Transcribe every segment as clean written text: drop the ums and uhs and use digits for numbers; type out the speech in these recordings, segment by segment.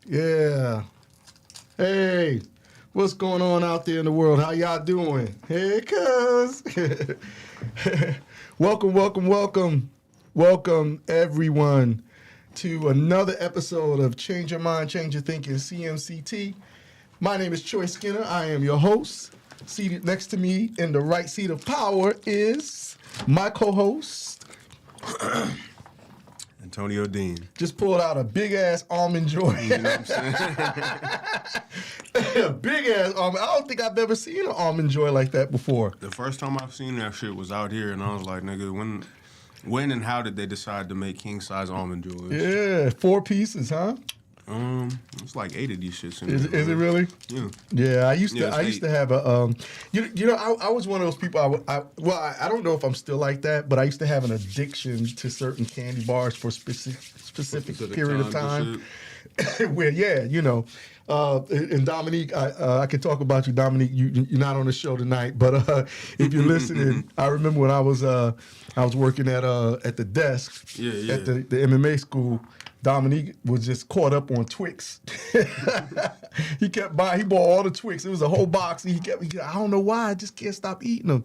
Yeah. Hey, what's going on out there in the world? How y'all doing? Hey, cuz. Welcome, everyone, to another episode of Change Your Mind, Change Your Thinking, CMCT. My name is Troy Skinner. I am your host. Seated next to me in the right seat of power is my co-host. Antonio Dean. Just pulled out a big-ass almond joy. You know what I'm saying? A big-ass almond. I don't think I've ever seen an almond joy like that before. The first time I've seen that shit was out here, and I was like, nigga, when and how did they decide to make king-size almond joys? Yeah, 4 pieces, huh? It's like 8 of these shits in Is there. it really? Yeah. Yeah, I used it's to have a I was one of those people. I don't know if I'm still like that, but I used to have an addiction to certain candy bars for specific period of time. Where and Dominique, I can talk about you, Dominique. You're not on the show tonight, but if you're listening, I remember when I was working at the desk at the MMA school. Dominique was just caught up on Twix. He bought all the Twix. It was a whole box. And I don't know why, I just can't stop eating them.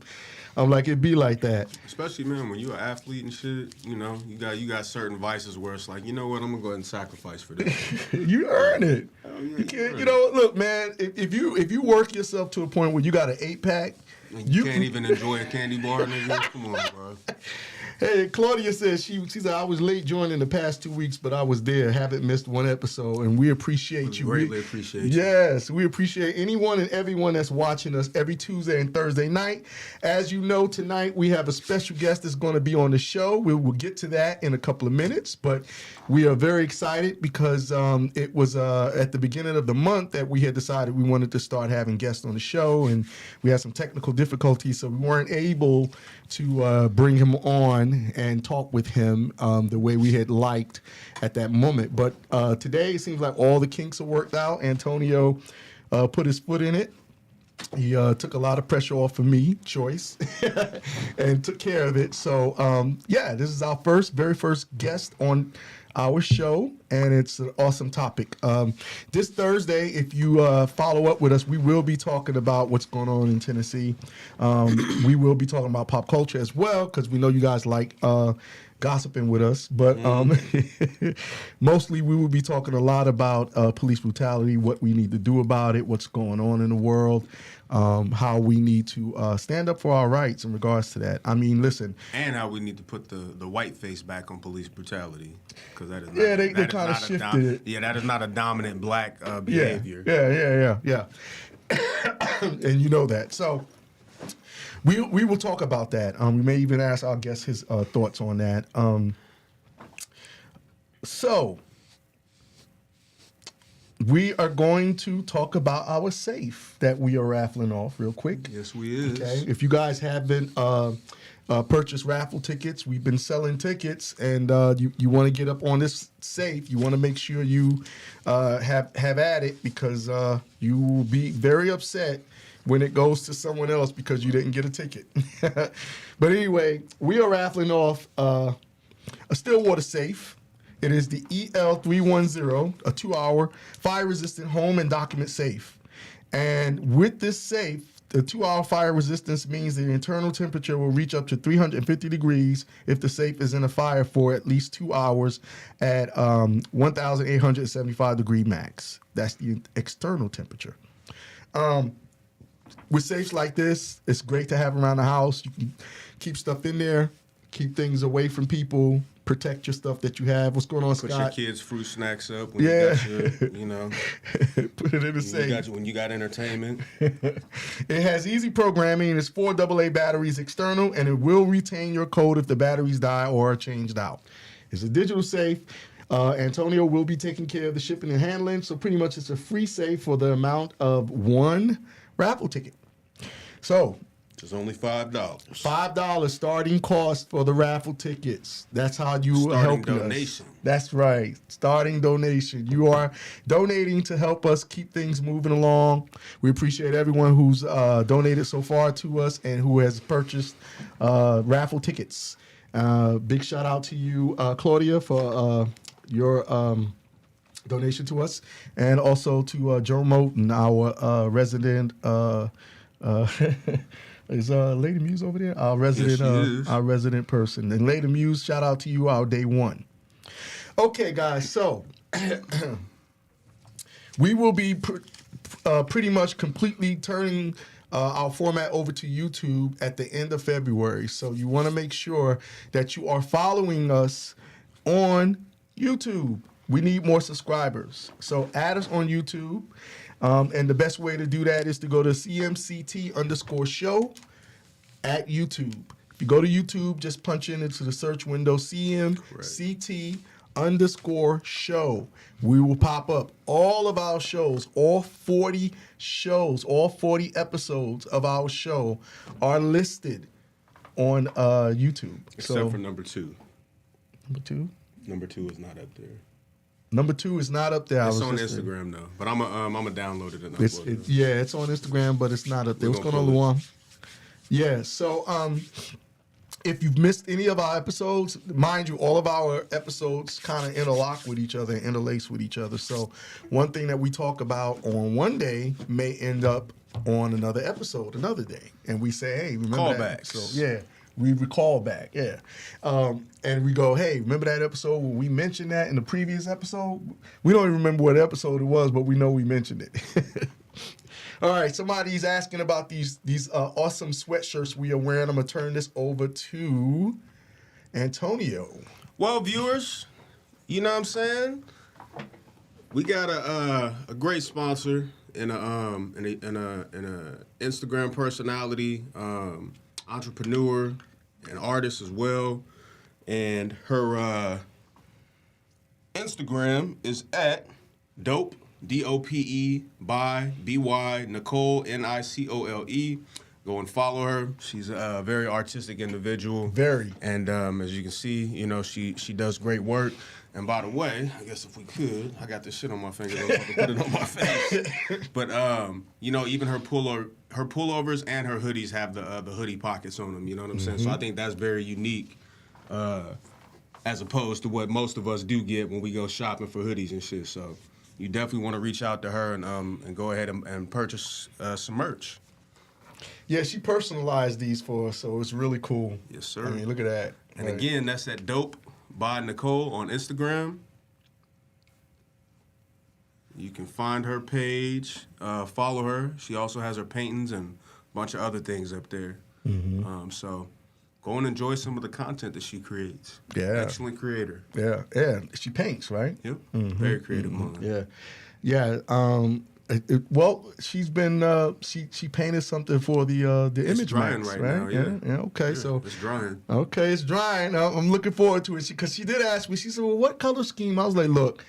I'm like, it'd be like that. Especially, man, when you're an athlete and shit, you got certain vices where it's like, you know what, I'm gonna go ahead and sacrifice for this. You earn it. Oh, yeah, you can't. Look, man. If you work yourself to a point where you got an 8-pack, you can't even enjoy a candy bar, nigga. Come on, bro. Hey, Claudia says she said I was late joining the past 2 weeks, but I was there. Haven't missed one episode, and we appreciate you. Greatly appreciate you. Yes, we appreciate anyone and everyone that's watching us every Tuesday and Thursday night. As you know, tonight we have a special guest that's going to be on the show. We will get to that in a couple of minutes, but we are very excited because it was at the beginning of the month that we had decided we wanted to start having guests on the show, and we had some technical difficulties, so we weren't able to bring him on and talk with him the way we had liked at that moment. But today it seems like all the kinks are worked out. Antonio put his foot in it. He took a lot of pressure off of me, Choice, and took care of it. So, this is our very first guest on our show, and it's an awesome topic. This Thursday, if you follow up with us, we will be talking about what's going on in Tennessee. We will be talking about pop culture as well, because we know you guys like gossiping with us. But mostly we will be talking a lot about police brutality, what we need to do about it, what's going on in the world, how we need to stand up for our rights in regards to that. I mean, listen. And how we need to put the white face back on police brutality. Because that is not, they kind of shifted it. Yeah, that is not a dominant black behavior. Yeah. And you know that. So we will talk about that. We may even ask our guest his thoughts on that. So we are going to talk about our safe that we are raffling off real quick. Yes, we is. Okay. If you guys haven't purchased raffle tickets, we've been selling tickets, and you want to get up on this safe. You want to make sure you have at it, because you will be very upset when it goes to someone else because you didn't get a ticket. But anyway, we are raffling off a Stillwater safe. It is the EL310, a 2-hour fire-resistant home and document safe. And with this safe, the 2-hour fire resistance means the internal temperature will reach up to 350 degrees if the safe is in a fire for at least 2 hours at 1,875 degree max. That's the external temperature. With safes like this, it's great to have around the house. You can keep stuff in there, keep things away from people, protect your stuff that you have. What's going on, Scott? Put your kids' fruit snacks up when you got your, Put it in the safe. When you got entertainment. It has easy programming. It's 4 AA batteries external, and it will retain your code if the batteries die or are changed out. It's a digital safe. Antonio will be taking care of the shipping and handling, so pretty much it's a free safe for the amount of 1 raffle ticket. So It's only $5. $5 starting cost for the raffle tickets. That's how you Starting help donation. us. That's right. Starting donation. You are donating to help us keep things moving along. We appreciate everyone who's donated so far to us and who has purchased raffle tickets. Big shout out to you, Claudia, for your donation to us, and also to Joe Moten, our resident. Is Lady Muse over there? Our resident, Yes, she is. our resident person. And Lady Muse, shout out to you, our day one. Okay, guys. So we will be pretty much completely turning our format over to YouTube at the end of February. So you want to make sure that you are following us on YouTube. We need more subscribers. So add us on YouTube. And the best way to do that is to go to CMCT_show at YouTube. If you go to YouTube, just punch into the search window CMCT_show. We will pop up all of our shows, all 40 shows, all 40 episodes of our show are listed on YouTube. Except for number 2. Number 2? Number 2 is not up there. Number 2 is not up there. It's on Instagram though, but I'm gonna download it and upload it. Yeah, it's on Instagram, but it's not up there. What's going on, Luan? Yeah, so if you've missed any of our episodes, mind you, all of our episodes kind of interlock with each other and interlace with each other. So one thing that we talk about on one day may end up on another episode another day, and we say, hey, remember that? Callbacks. So yeah. We recall back, yeah. And we go, hey, remember that episode when we mentioned that in the previous episode? We don't even remember what episode it was, but we know we mentioned it. All right, somebody's asking about these awesome sweatshirts we are wearing. I'm going to turn this over to Antonio. Well, viewers, you know what I'm saying? We got a great sponsor and a Instagram personality, entrepreneur and artist as well, and her Instagram is at dope DOPE by BY Nicole NICOLE. Go and follow her. She's a very artistic individual. Very. And as you can see, you know, she does great work. And by the way, I guess if we could, I got this shit on my finger. I can put it on my face. But you know, even her pullovers and her hoodies have the hoodie pockets on them. You know what I'm saying? So I think that's very unique, as opposed to what most of us do get when we go shopping for hoodies and shit. So you definitely want to reach out to her and go ahead and purchase some merch. Yeah, she personalized these for us, so it's really cool. Yes, sir. I mean, look at that. And again, that's at Dope by Nicole on Instagram. You can find her page, follow her. She also has her paintings and a bunch of other things up there. So go and enjoy some of the content that she creates. Yeah. Excellent creator. Yeah. She paints, right? Yep. Very creative woman. Yeah. Well, she's been she painted something for the image drying max, right right? now, yeah. Okay, Yeah, so it's drying. Okay, it's drying. I'm looking forward to it because she did ask me. She said, "Well, what color scheme?" I was like, "Look,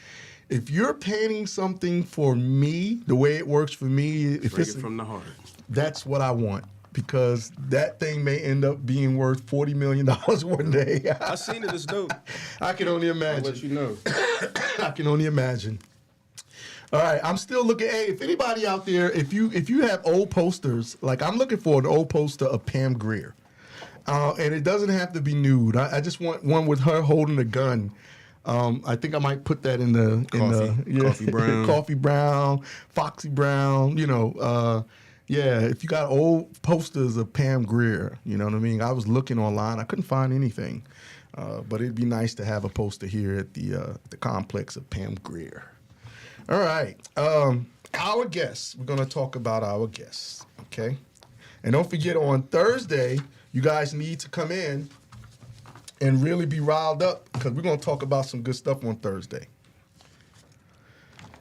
if you're painting something for me, the way it works for me, if Bring it's it from the heart. that's what I want." Because that thing may end up being worth $40 million one day. I seen it. It's dope. I can only imagine. I'll let you know. I can only imagine. All right, I'm still looking. Hey, if anybody out there, if you have old posters, like I'm looking for an old poster of Pam Grier, and it doesn't have to be nude. I just want one with her holding a gun. I think I might put that in the Coffee Brown, Coffee Brown, Foxy Brown. You know, yeah. If you got old posters of Pam Grier, you know what I mean. I was looking online, I couldn't find anything, but it'd be nice to have a poster here at the complex of Pam Grier. All right. Our guests. We're going to talk about our guests, okay? And don't forget, on Thursday, you guys need to come in and really be riled up because we're going to talk about some good stuff on Thursday.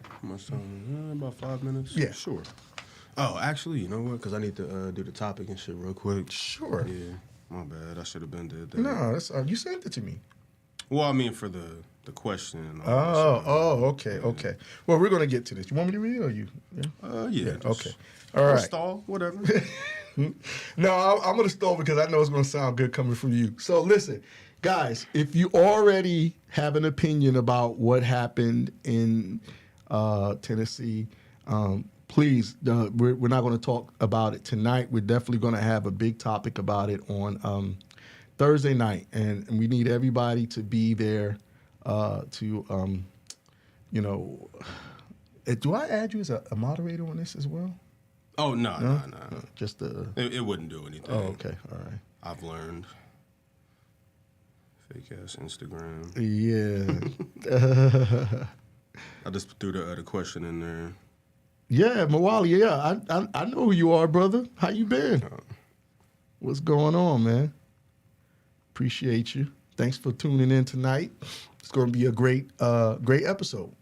How much time? About 5 minutes? Yeah. Sure. Oh, actually, you know what? Because I need to do the topic and shit real quick. Sure. Yeah. My bad. I should have been did that. No, that's, you sent it to me. Well, I mean, for the question. And all Okay. Well, we're going to get to this. You want me to read it or you? Yeah. Yeah. Okay. All right. Stall, whatever. No, I'm going to stall because I know it's going to sound good coming from you. So listen, guys, if you already have an opinion about what happened in Tennessee, please, we're not going to talk about it tonight. We're definitely going to have a big topic about it on Thursday night, and we need everybody to be there to you know, do I add you as a moderator on this as well? Oh, no. No, just the. It wouldn't do anything. Oh, okay, all right. I've learned. Fake ass Instagram. Yeah. I just threw the question in there. Yeah, Mawali. Yeah, I know who you are, brother. How you been? What's going on, man? Appreciate you. Thanks for tuning in tonight. It's going to be a great episode.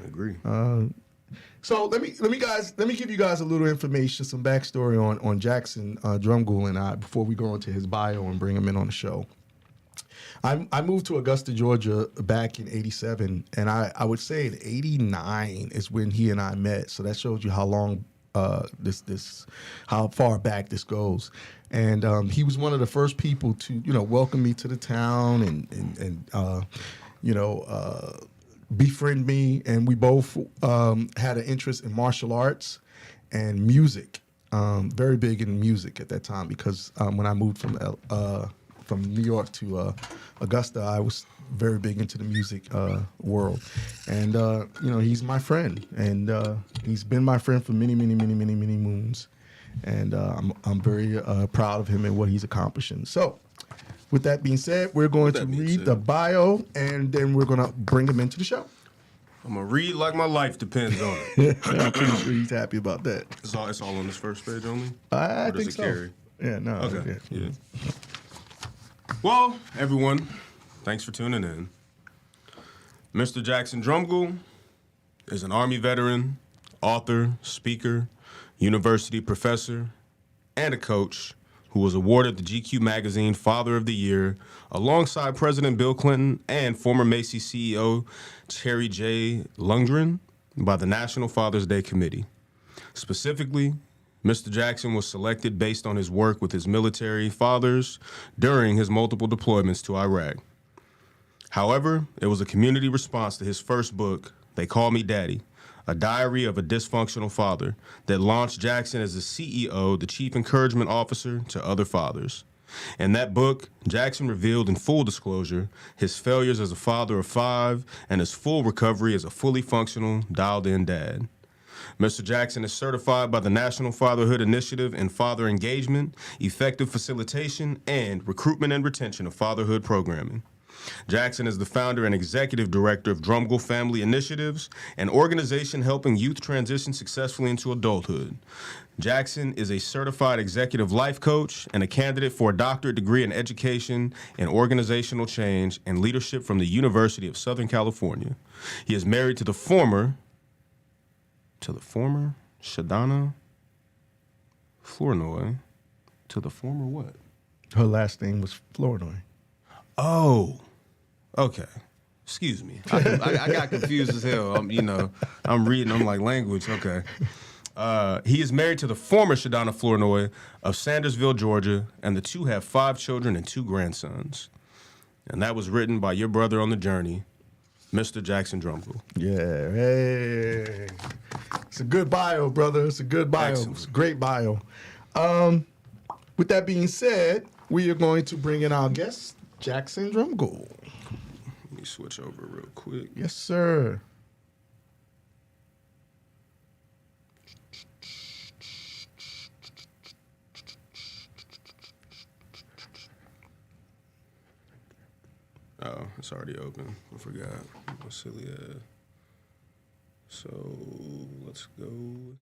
I agree. So let me give you guys a little information, some backstory on Jackson Drumgoole and I before we go into his bio and bring him in on the show. I moved to Augusta, Georgia back in '87, and I would say in '89 is when he and I met. So that shows you how long how far back this goes. And he was one of the first people to welcome me to the town and befriend me, and we both had an interest in martial arts and music. Very big in music at that time because when I moved from New York to Augusta, I was very big into the music world. And he's my friend, and he's been my friend for many moons. And I'm very proud of him and what he's accomplishing. So, with that being said, we're going to read the bio, and then we're going to bring him into the show. I'm going to read like my life depends on it. I'm pretty sure he's happy about that. It's all on this first page only? I think so. Carry? Yeah, no. Okay. Yeah. Well, everyone, thanks for tuning in. Mr. Jackson Drumgoole is an Army veteran, author, speaker, university professor, and a coach who was awarded the GQ Magazine Father of the Year alongside President Bill Clinton and former Macy's CEO Cherry J. Lundgren by the National Father's Day Committee. Specifically, Mr. Jackson was selected based on his work with his military fathers during his multiple deployments to Iraq. However, it was a community response to his first book, They Call Me Daddy, a diary of a dysfunctional father, that launched Jackson as the CEO, the chief encouragement officer to other fathers. In that book, Jackson revealed in full disclosure his failures as a father of 5 and his full recovery as a fully functional, dialed-in dad. Mr. Jackson is certified by the National Fatherhood Initiative in father engagement, effective facilitation, and recruitment and retention of fatherhood programming. Jackson is the founder and executive director of Drumgoole Family Initiatives, an organization helping youth transition successfully into adulthood. Jackson is a certified executive life coach and a candidate for a doctorate degree in education and organizational change and leadership from the University of Southern California. He is married to the former Shadana Flournoy. To the former what? Her last name was Flournoy. Oh, okay. Excuse me. I got confused as hell. I'm reading. I'm like, language. Okay. He is married to the former Shadana Flournoy of Sandersville, Georgia, and the two have 5 children and 2 grandsons. And that was written by your brother on the journey, Mr. Jackson Drumgoole. Yeah, hey. It's a good bio, brother. It's a good bio. Excellent. It's a great bio. With that being said, we are going to bring in our guest, Jackson Drumgoole. Let me switch over real quick. Yes, sir. Oh, it's already open. I forgot. I'm silly ass. So let's go.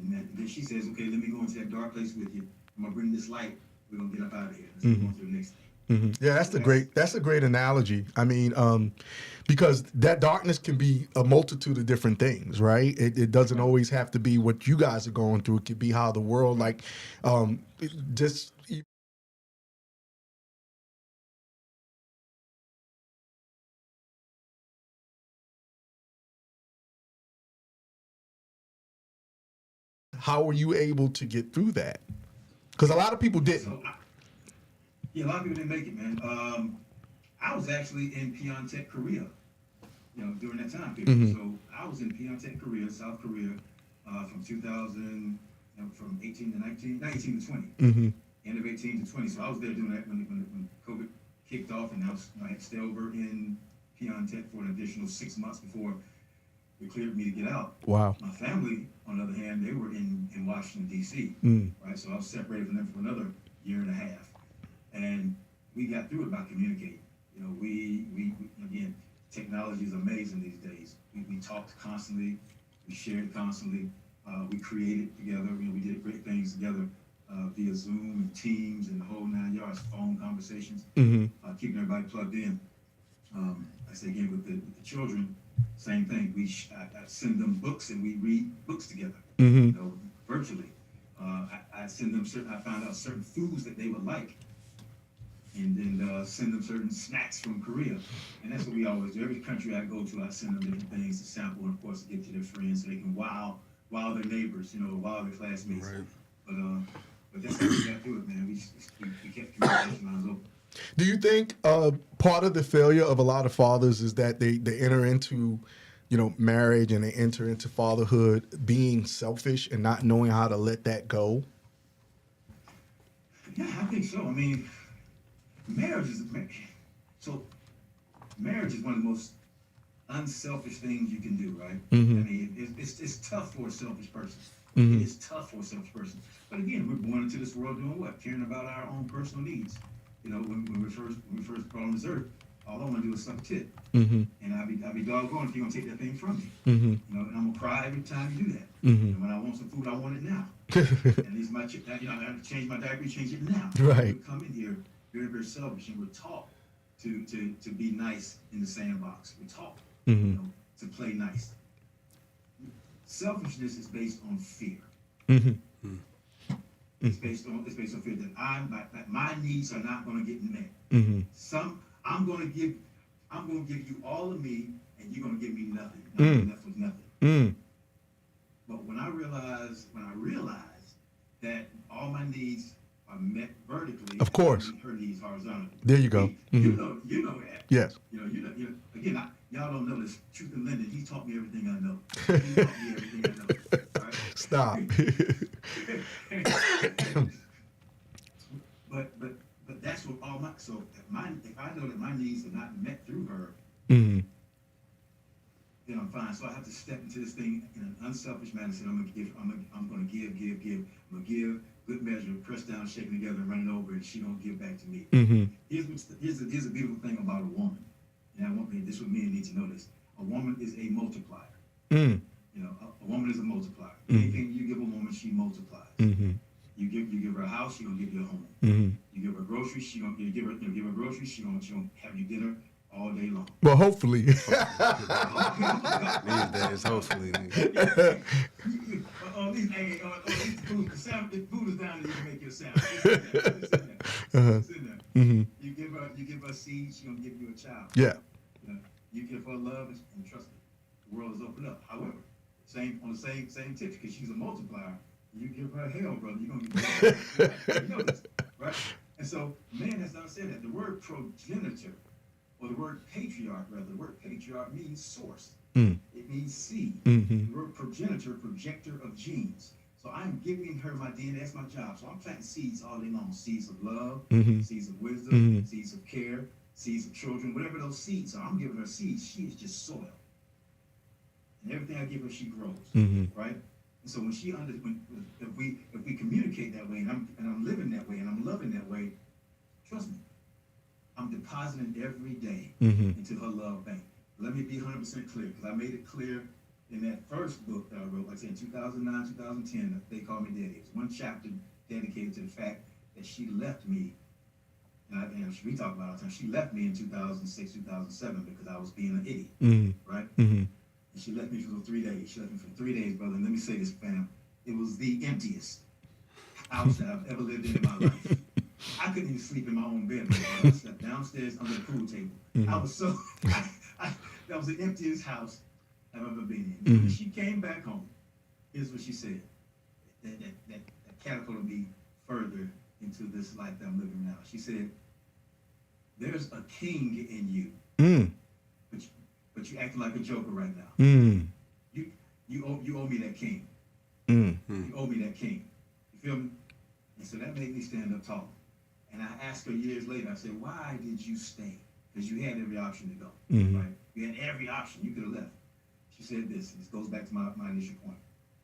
And then she says, okay, let me go into that dark place with you. I'm gonna bring this light. We're gonna get up out of here. Let's go on to the next thing. Yeah, that's a great analogy. I mean, because that darkness can be a multitude of different things, right? It doesn't always have to be what you guys are going through. It could be how the world, like, just how were you able to get through that? Because a lot of people didn't. So, yeah, a lot of people didn't make it, man. I was actually in Pyeongtaek, Korea, during that time period. So I was in Pyeongtaek, Korea, South Korea, from 2000, from 18 to 19, 19 to 20, end of 18 to 20. So I was there doing that when COVID kicked off, and I had to stay over in Pyeongtaek for an additional 6 months before it cleared me to get out. Wow. My family, on the other hand, they were in Washington, D.C., right? So I was separated from them for another year and a half. And we got through it by communicating. We again, technology is amazing these days. We talked constantly, we shared constantly, we created together. We did great things together via Zoom and Teams and the whole 9 yards, phone conversations, keeping everybody plugged in. I say again with the children, same thing. I send them books and we read books together, virtually. I send them I found out certain foods that they would like, and then send them certain snacks from Korea. And that's what we always do. Every country I go to, I send them different things to sample, and of course to get to their friends so they can wow their neighbors, wow their classmates. Right. But that's how we got through it, man. We kept communication lines open. Do you think part of the failure of a lot of fathers is that they enter into, marriage and they enter into fatherhood being selfish and not knowing how to let that go? Yeah, I think so. I mean, marriage is one of the most unselfish things you can do, right? I mean, it's tough for a selfish person. It is tough for a selfish person. But again, we're born into this world doing what? Caring about our own personal needs. When we first brought on this earth, all I want to do is suck a tit. And I'll be doggone if you're gonna take that thing from me. And I'm gonna cry every time you do that. And when I want some food, I want it now. And these my I have to change my diaper, change it now. Right. We come in here very, very selfish, and we're taught to be nice in the sandbox. We're taught to play nice. Selfishness is based on fear. It's based on fear that my needs are not going to get met. I'm going to give you all of me, and you're going to give me nothing. Enough with nothing. But when I realized that all my needs are met vertically, of course, her needs horizontally. There you go. You know that. Yes. Again, y'all don't know this. Truth in London, he taught me everything I know. He taught me everything I know. Right? Stop. but that's what all my if I know that my needs are not met through her, then I'm fine. So I have to step into this thing in an unselfish manner. Say I'm gonna give. I'm gonna give. I'm gonna give good measure, press down, shaking together, and running over, and she gonna give back to me. Here's a beautiful thing about a woman, and I want this what men need to know this. A woman is a multiplier. A woman is a multiplier. Anything you give a woman, she multiplies. You give her a house, she gonna give you a home. You give her groceries, she gonna give her groceries, she gonna have you dinner all day long. Well, hopefully. These days, hopefully. The food is down there, you make your sound. It's in there. You give her seeds, she gonna give you a child. Yeah. You give her love, and trust me, the world is opened up. However, on the same tip, because she's a multiplier. You give her hell, brother. You're gonna get you know this, right? And so, man has not said that. The word progenitor, or the word patriarch, rather, the word patriarch means source. It means seed. The word progenitor, projector of genes. So I'm giving her my DNA. That's my job. So I'm planting seeds all day long. Seeds of love, seeds of wisdom, seeds of care, seeds of children, whatever those seeds are. I'm giving her seeds. She is just soil. And everything I give her, she grows. Right? And so when if we communicate that way, and I'm living that way, and I'm loving that way, trust me, I'm depositing every day into her love bank. Let me be 100% clear, because I made it clear in that first book that I wrote, like I said, in 2009, 2010, They Call Me Daddy. It was one chapter dedicated to the fact that she left me, and we talk about it all the time, she left me in 2006, 2007 because I was being an idiot, right? And she left me for 3 days. She left me for 3 days, brother, and let me say this, fam, it was the emptiest house that I've ever lived in my life. I couldn't even sleep in my own bed. I slept downstairs under the pool table. I was so, that was the emptiest house I've ever been in. When she came back home, here's what she said. That catapulted me further into this life that I'm living now. She said, there's a king in you, but you acting like a joker right now. You owe me that king. You owe me that king. You feel me? And so that made me stand up tall. And I asked her years later, I said, why did you stay? Because you had every option to go, right? You had every option. You could have left. She said this, and this goes back to my initial point.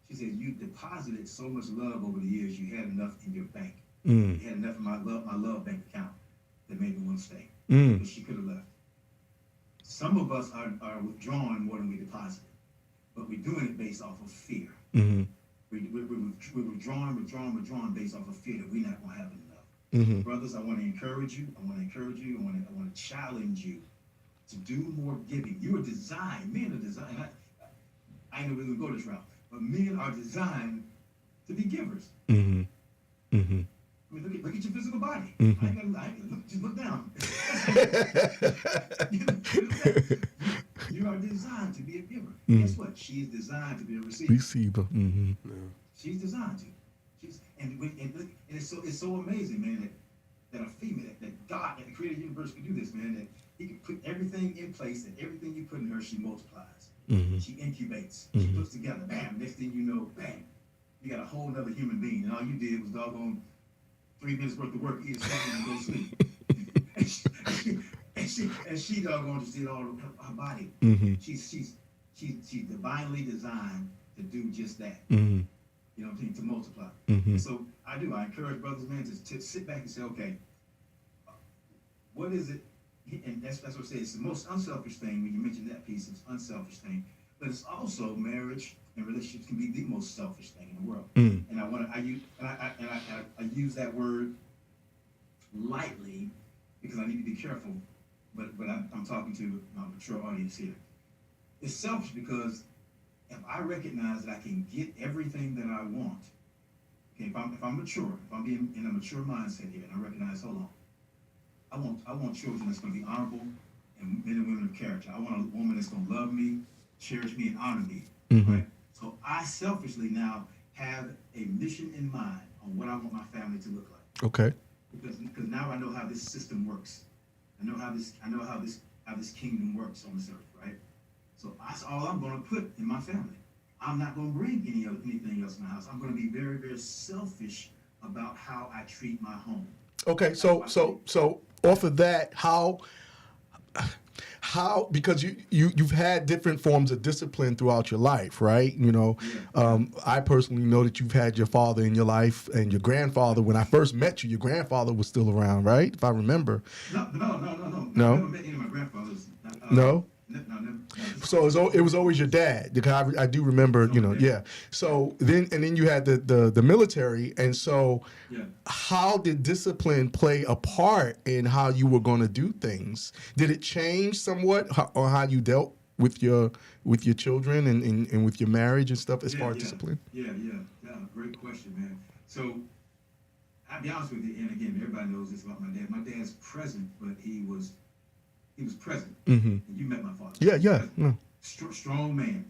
She said, you deposited so much love over the years, you had enough in your bank. You had enough in my love bank account that made me want to stay. But she could have left. Some of us are withdrawing more than we deposited, but we're doing it based off of fear. We're withdrawing based off of fear that we're not going to have enough. Brothers, I want to encourage you. I want to challenge you to do more giving. You are designed, men are designed. I ain't really going to go this route, but men are designed to be givers. I mean, look at your physical body. Just look down. You are designed to be a giver. Guess what? She's designed to be a receiver. She's designed to. It's so amazing, man, that a female, that God, that the creator of the universe can do this, man, that he can put everything in place, and everything you put in her, she multiplies. She incubates. She puts together. Bam. Next thing you know, bam. You got a whole other human being, and all you did was doggone 3 minutes worth of work, eat a salad, and go sleep. and she doggone just did all her body. She's divinely designed to do just that. You know what I'm saying? To multiply. And so I encourage brothers, man, to sit back and say, okay, what is it? And that's what I say. It's the most unselfish thing when you mention that piece. It's unselfish thing, but it's also marriage and relationships can be the most selfish thing in the world. And I use that word lightly because I need to be careful. But I'm talking to my mature audience here. It's selfish because if I recognize that I can get everything that I want, okay, if I'm mature, if I'm being in a mature mindset here, and I recognize, hold on, I want children that's going to be honorable and men and women of character. I want a woman that's going to love me, cherish me, and honor me. Right? So I selfishly now have a mission in mind on what I want my family to look like. Okay. Because now I know how this system works. I know how this kingdom works on this earth, right? So that's all I'm going to put in my family. I'm not going to bring anything else in my house. I'm going to be very, very selfish about how I treat my home. Okay, so off of that, how because you've had different forms of discipline throughout your life, right? You know, I personally know that you've had your father in your life and your grandfather. When I first met you, your grandfather was still around, right? If I remember. No. No? I never met any of my grandfathers. No? No, never. So it was always your dad, because I do remember, you know, yeah. So then you had the military, and so how did discipline play a part in how you were going to do things? Did it change somewhat, or how you dealt with your children and with your marriage and stuff as far as discipline? Yeah, great question, man. So I'll be honest with you, and again, everybody knows this about my dad. My dad's present, but he was present. And you met my father. Yeah. Strong man,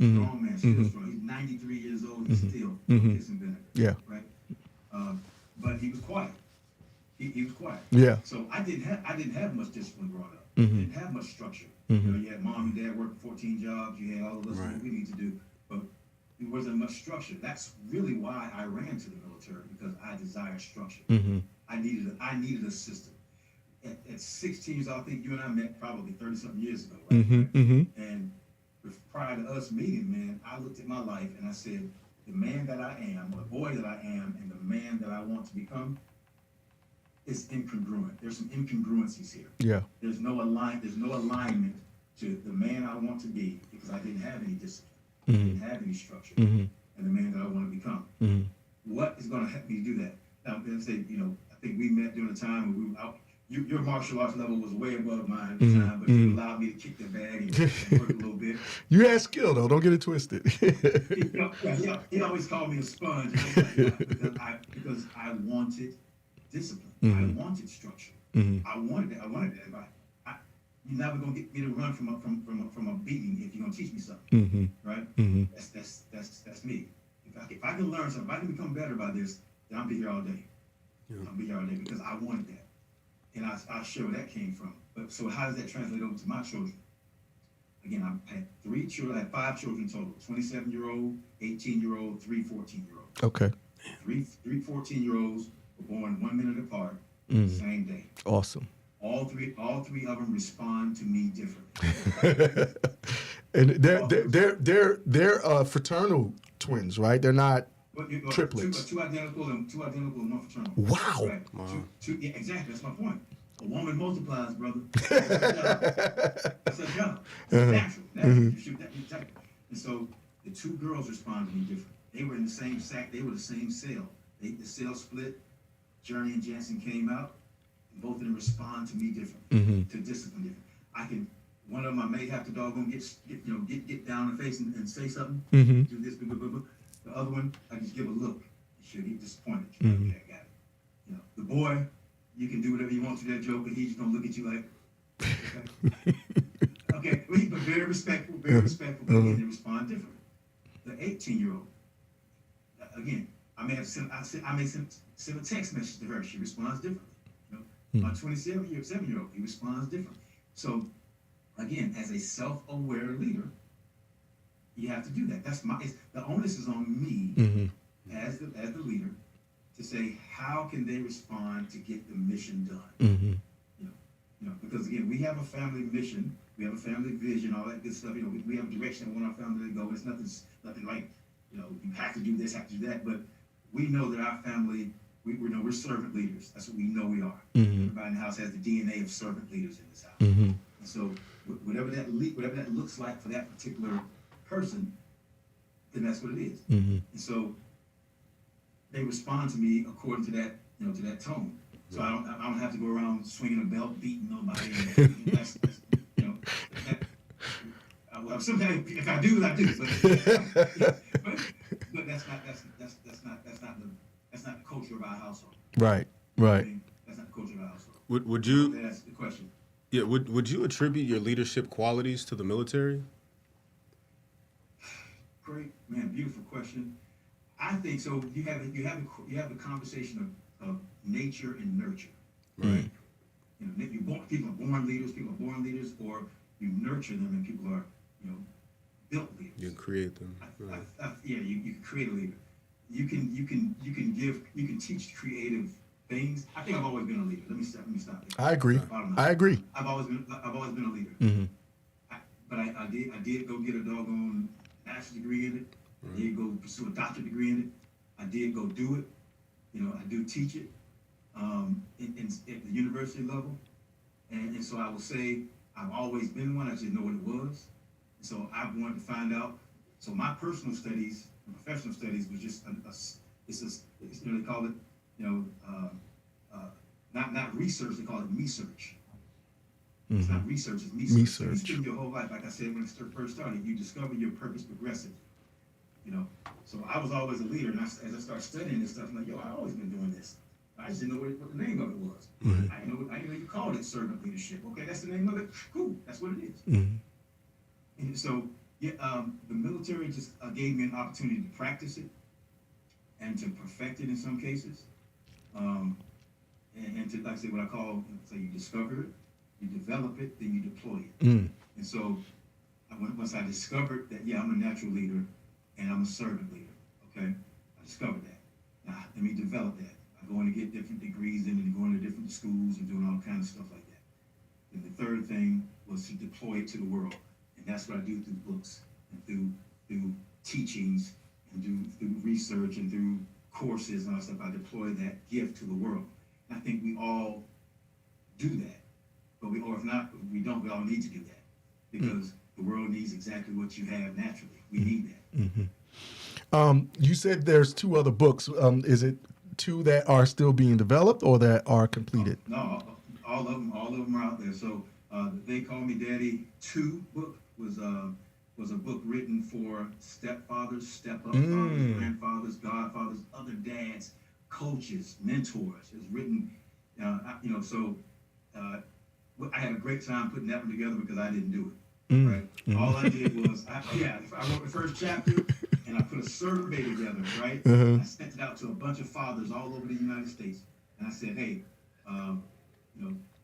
still strong. He's 93 years old. He's still kissing vinegar. Yeah. Right. But he was quiet. He was quiet. Yeah. So I didn't have much discipline growing up. Didn't have much structure. You know, you had mom and dad working 14 jobs. You had all of this what we need to do, but there wasn't much structure. That's really why I ran to the military, because I desired structure. I needed a system. At 16 years old, I think you and I met probably 30-something years ago, right? And prior to us meeting, man, I looked at my life and I said, the man that I am, or the boy that I am, and the man that I want to become is incongruent. There's some incongruencies here. Yeah. There's no alignment to the man I want to be, because I didn't have any discipline. I didn't have any structure, and the man that I want to become. What is going to help me do that? Now, let's say, I think we met during a time when we were out. Your martial arts level was way above mine at the time, but you allowed me to kick the bag and work a little bit. You had skill though. Don't get it twisted. He always called me a sponge. Because I wanted discipline. I wanted structure. I wanted that. You're never gonna get me to run from a beating if you're gonna teach me something, right? That's me. If I can learn something, if I can become better by this, then I'll be here all day. I'll be here all day because I wanted that, and I'll share where that came from. But so how does that translate over to my children? Again, I had 3 children. I had 5 children total: 27-year-old, 18-year-old, 3 14-year-olds. Okay. 3 14-year-olds were born 1 minute apart, same day. Awesome. All three of them respond to me differently. And they're fraternal twins, right? They're not triplets. Two identical and one fraternal. Wow. Right. Yeah, exactly. That's my point. A woman multiplies, brother. That's a job. It's natural. You shoot that exactly. And so the 2 girls respond to me different. They were in the same sack. They were the same cell. The cell split. Journey and Jansen came out. Both of them respond to me different, to discipline different. One of them I may have to doggone get down in the face and say something, do this, blah, blah, blah. The other one, I just give a look. She'll get disappointed. Okay, I got it. The boy, you can do whatever you want to that joke, and he's just gonna look at you like, okay. But very respectful, but again, they respond different. The 18-year-old, again, I may send a text message to her. She responds differently. My 27-year-old, he responds different. So, again, as a self-aware leader, you have to do that. The onus is on me as the leader to say how can they respond to get the mission done. Because again, we have a family mission, we have a family vision, all that good stuff. We have a direction we want our family to go. It's nothing like you have to do this, have to do that. But we know that our family. We're servant leaders. That's what we know we are. Everybody in the house has the DNA of servant leaders in this house. And so whatever that looks like for that particular person, then that's what it is. And so they respond to me according to that, to that tone. So I don't have to go around swinging a belt, beating nobody. And that's well, sometimes if I do, I do. But that's not the culture of our household. Right. That's not the culture of our household. Would you? That's the question. Yeah. Would you attribute your leadership qualities to the military? Great, man. Beautiful question. I think so. You have the conversation of nature and nurture. Right. People are born leaders. Or you nurture them, and people are built leaders. You create them. You can create a leader. You can teach creative things. I think I've always been a leader. Let me stop there. I agree. I've always been a leader. But I did go get a doggone master's degree in it. I did go pursue a doctorate degree in it. I did go do it. I do teach it at the university level. And so I will say I've always been one. I just know what it was. And so I wanted to find out. So my personal studies, professional studies, was just they call it not research. They call it me-search. It's not research. It's me-search. So you spend your whole life, like I said when it first started, you discover your purpose progressively. So I was always a leader, and as I started studying this stuff, I'm like, I've always been doing this. I just didn't know what the name of it was. I know you called it servant leadership. Okay, that's the name of it. Cool, that's what it is. And so, the military just gave me an opportunity to practice it and to perfect it in some cases, and to, like I say, what I call, you discover it, you develop it, then you deploy it. And so, once I discovered that, I'm a natural leader and I'm a servant leader. Okay, I discovered that. Now, let me develop that. I go in to get different degrees in and going to different schools and doing all kinds of stuff like that. And the third thing was to deploy it to the world. And that's what I do through books and through teachings and through research and through courses and all that stuff. I deploy that gift to the world. And I think we all do that. But if not, we don't. We all need to do that. Because the world needs exactly what you have naturally. We need that. You said there's 2 other books. Is it 2 that are still being developed or that are completed? No, all of them are out there. So They Call Me Daddy 2 book was a book written for stepfathers, step-up fathers, grandfathers, godfathers, other dads, coaches, mentors. It was written, I had a great time putting that one together because I didn't do it. Right. All I did was, I wrote the first chapter and I put a survey together. Right. I sent it out to a bunch of fathers all over the United States, and I said, hey,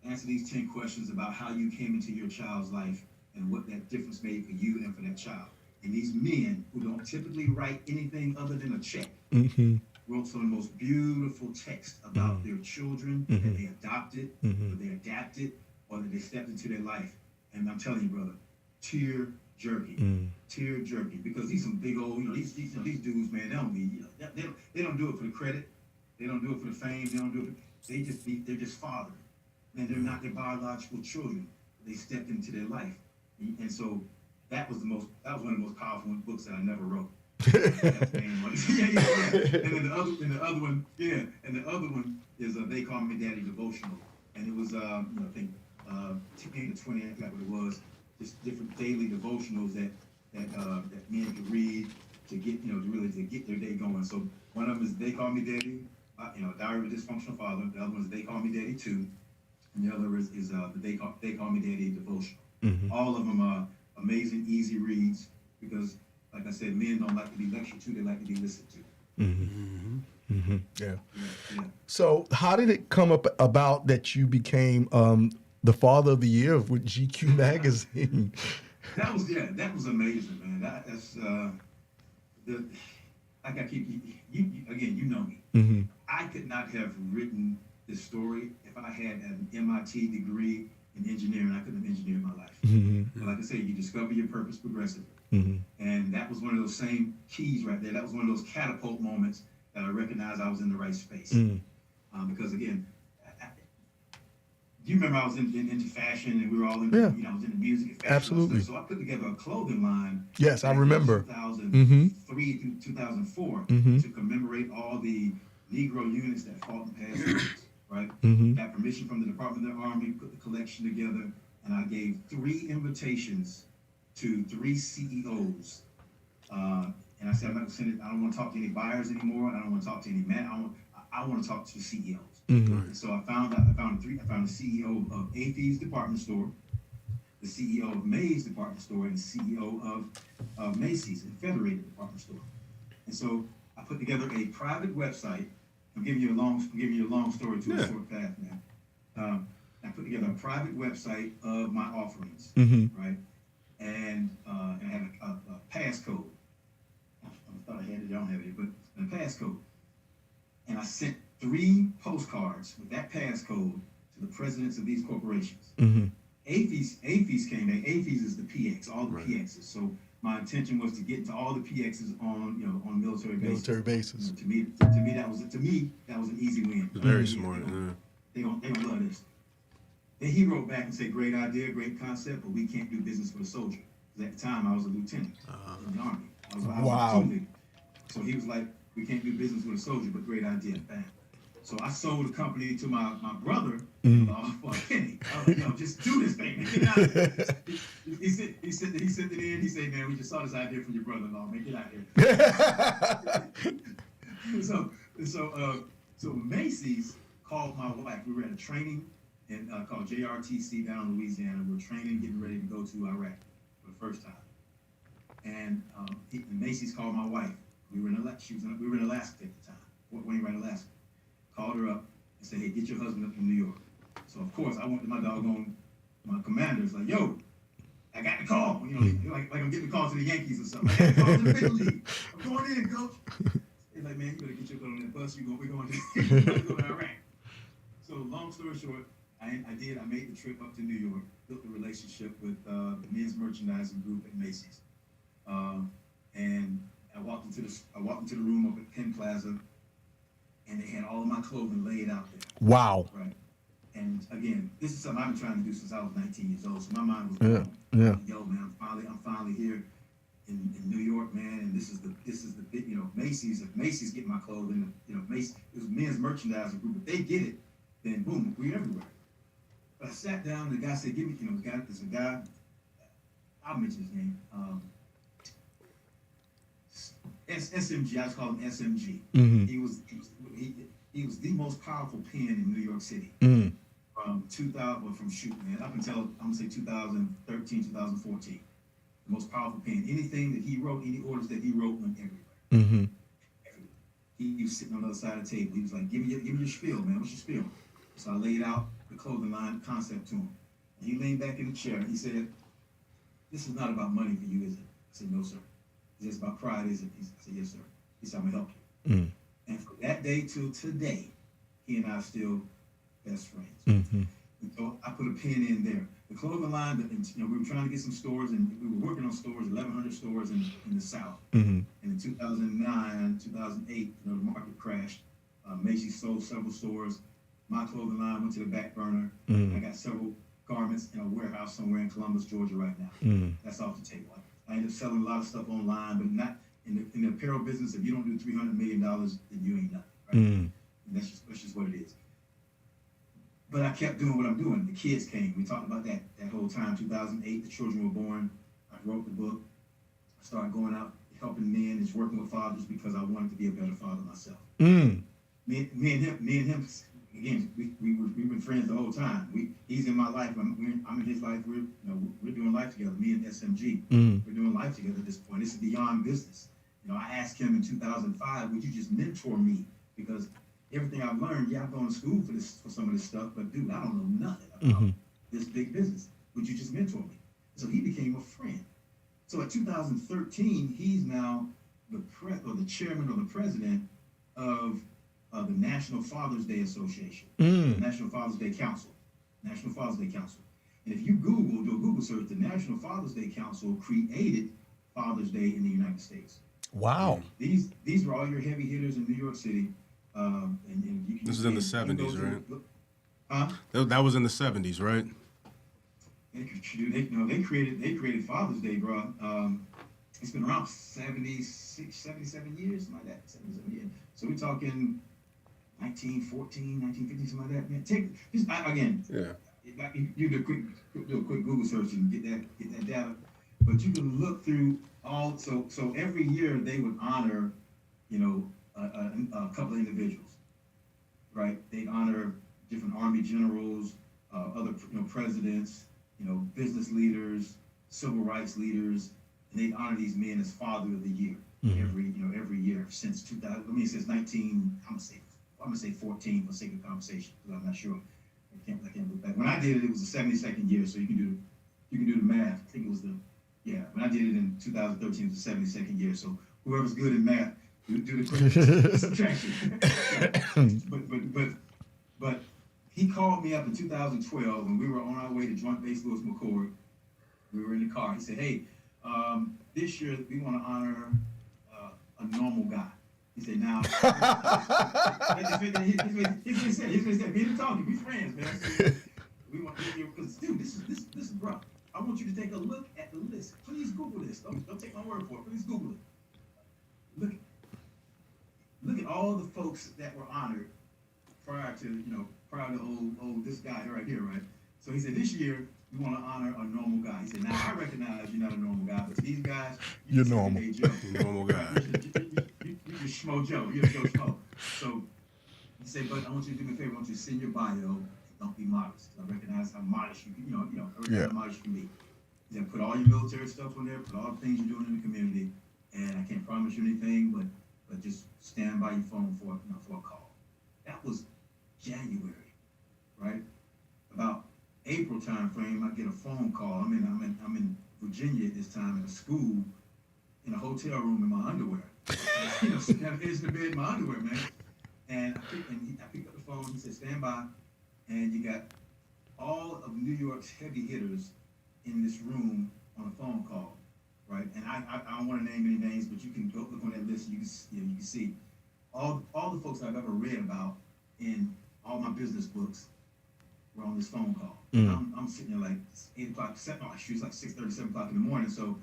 answer these 10 questions about how you came into your child's life and what that difference made for you and for that child. And these men who don't typically write anything other than a check wrote some of the most beautiful text about their children that they adopted, or they adapted, or that they stepped into their life. And I'm telling you, brother, tear jerky, because these some big old, these dudes, man, they don't do it for the credit, they don't do it for the fame, they don't do it. They're just fathers, and they're not their biological children. They stepped into their life, and so that was one of the most powerful books that I never wrote. And then the other one is They Call Me Daddy devotional, and it was I think 10 to 20, I forgot what it was, just different daily devotionals that men could read to get to get their day going. So one of them is They Call Me Daddy, Diary of a Dysfunctional Father. The other one is They Call Me Daddy 2, and the other is the They Call Me Daddy devotional. All of them are amazing, easy reads because, like I said, men don't like to be lectured to; they like to be listened to. Yeah. So, how did it come about that you became the Father of the Year with GQ magazine? That was amazing, man. That's like I keep you again. You know me. I could not have written this story if I had an MIT degree in engineering. I couldn't have engineered my life. But like I say, you discover your purpose progressively. And that was one of those same keys right there. That was one of those catapult moments that I recognized I was in the right space. Because again, do you remember I was into fashion and we were all into, I was into music and fashion. Absolutely. So I put together a clothing line. Yes, I remember. 2003 through 2004 to commemorate all the Negro units that fought in past wars, right? Got permission from the Department of the Army, put the collection together, and I gave 3 invitations to 3 CEOs. And I said, I'm not going to send it. I don't want to talk to any buyers anymore. I don't want to talk to any men. I want to talk to CEOs. So I found the CEO of Athie's department store, the CEO of May's department store, and the CEO of Macy's and Federated department store. And so I put together a private website. I'm giving you a long story to a short path now. I put together a private website of my offerings, right? And I had a passcode. I thought I had it. I don't have it, but a passcode. And I sent 3 postcards with that passcode to the presidents of these corporations. AAFES came in. AAFES is the PX, all the PXs. So my intention was to get to all the PXs on military bases. To me that was an easy win. Very smart. They gonna love this. Then he wrote back and said, "Great idea, great concept, but we can't do business with a soldier." Because at the time I was a lieutenant in the Army. I was a team leader. So he was like, "We can't do business with a soldier, but great idea." Bam. So I sold the company to my brother for a penny. I was like, just do this thing. He sent it in. He said, "Man, we just saw this idea from your brother-in-law. Man, get out here." So Macy's called my wife. We were at a training called JRTC down in Louisiana. We were training, getting ready to go to Iraq for the first time. And Macy's called my wife. We were in Alaska at the time, Fort Wainwright, Alaska. Called her up and said, "Hey, get your husband up from New York." So of course I went to my commanders like, "Yo, I got the call." Like I'm getting the call to the Yankees or something. I got the call to the Major League. I'm going in, coach. They're like, "Man, you better get your butt on that bus. We're going to Iraq." So long story short, I made the trip up to New York, built a relationship with the men's merchandising group at Macy's, and I walked into the room up at Penn Plaza, and they had all of my clothing laid out there. Wow. Right. And again, this is something I've been trying to do since I was 19 years old. So my mind was Yeah, blown. yeah. Yo, man, I'm finally here in New York, man. And this is the big, Macy's. If Macy's get my clothing, Macy's, it was men's merchandising group. If they get it, then boom, we're everywhere. But I sat down, and the guy said, "Give me, there's a guy. I'll mention his name. SMG. I just call him SMG. Mm-hmm. He was the most powerful pen in New York City from 2000, from up until I'm gonna say 2013, 2014. The most powerful pen. Anything that he wrote, any orders that he wrote, went everywhere. Mm-hmm. Everywhere. He was sitting on the other side of the table. He was like, "Give me your spiel, man. What's your spiel?" So I laid out the clothing line concept to him. And he leaned back in the chair. He said, "This is not about money for you, is it?" I said, "No, sir." He said, "It's about pride, is it?" I said, "Yes, sir." He said, "I'm gonna help you." Mm-hmm. And from that day till today, he and I are still best friends. Mm-hmm. And so I put a pin in there. The clothing line, we were trying to get some stores, and we were working on stores, 1,100 stores in the South. Mm-hmm. And in 2009, 2008, the market crashed. Macy's sold several stores. My clothing line went to the back burner. Mm-hmm. I got several garments in a warehouse somewhere in Columbus, Georgia right now. Mm-hmm. That's off the table. I ended up selling a lot of stuff online, but not in the apparel business. If you don't do $300 million, then you ain't nothing. Right? Mm-hmm. And that's just what it is. But I kept doing what I'm doing. The kids came. We talked about that whole time. 2008, the children were born. I wrote the book. I started going out helping men and working with fathers because I wanted to be a better father myself. Mm. Me and him. Again, we've been friends the whole time. He's in my life. I'm in his life. We're doing life together. Me and SMG. Mm. We're doing life together at this point. This is beyond business. I asked him in 2005, "Would you just mentor me? Because everything I've learned, I've gone to school for some of this stuff, but dude, I don't know nothing about this big business. Would you just mentor me?" So he became a friend. So in 2013, he's now the chairman or the president of the National Father's Day Association, the National Father's Day Council, National Father's Day Council. And if you do a Google search, the National Father's Day Council created Father's Day in the United States. Wow. These were all your heavy hitters in New York City. This is in the 70s, right? Huh? That was in the 70s, right? They created Father's Day, bro. It's been around 76, 77 years, something like that. 77 years. So we're talking 1914, 1950, something like that. Man, again. Yeah. You do a quick Google search and get that data. But you can look through all. So every year they would honor, a couple of individuals, right? They'd honor different Army generals, other presidents, business leaders, civil rights leaders, and they'd honor these men as Father of the Year every year since 2000. Since 19. I'm gonna say 14 for sake of conversation because I'm not sure. I can't look back. When I did it, it was the 72nd year, so you can do the math. I think it was when I did it in 2013, it was the 72nd year. So whoever's good in math, do the quick subtraction. But he called me up in 2012 when we were on our way to Joint Base Lewis McChord. We were in the car. He said, "Hey, this year we want to honor a normal guy." He said, "Now," here's what he said. Me and him talking, we friends, man. We want to because dude, this is rough. I want you to take a look at the list. Please Google this. Don't take my word for it. Please Google it. Look at all the folks that were honored prior to old this guy right here, right? So he said, "This year we want to honor a normal guy." He said, "Now I recognize you're not a normal guy, but these guys, you're normal. Normal guy. You just Schmo Joe. You're Joe Schmo." So he said, "But I want you to do me a favor. I want you to send your bio. Don't be modest. I recognize how modest you can, how modest you can be." He said, "Put all your military stuff on there. Put all the things you're doing in the community, and I can't promise you anything, but just stand by your phone for a call." That was January, right? About April time frame, I get a phone call. I'm in Virginia at this time in a school, in a hotel room in my underwear. Sitting at the edge of the bed in my underwear, man. And I picked up the phone. He said, "Stand by." And you got all of New York's heavy hitters in this room on a phone call, right? And I don't want to name any names, but you can go look on that list. You can see all the folks I've ever read about in all my business books we're on this phone call. I'm sitting there like 8 o'clock, it's like 6:30, 7 o'clock in the morning. So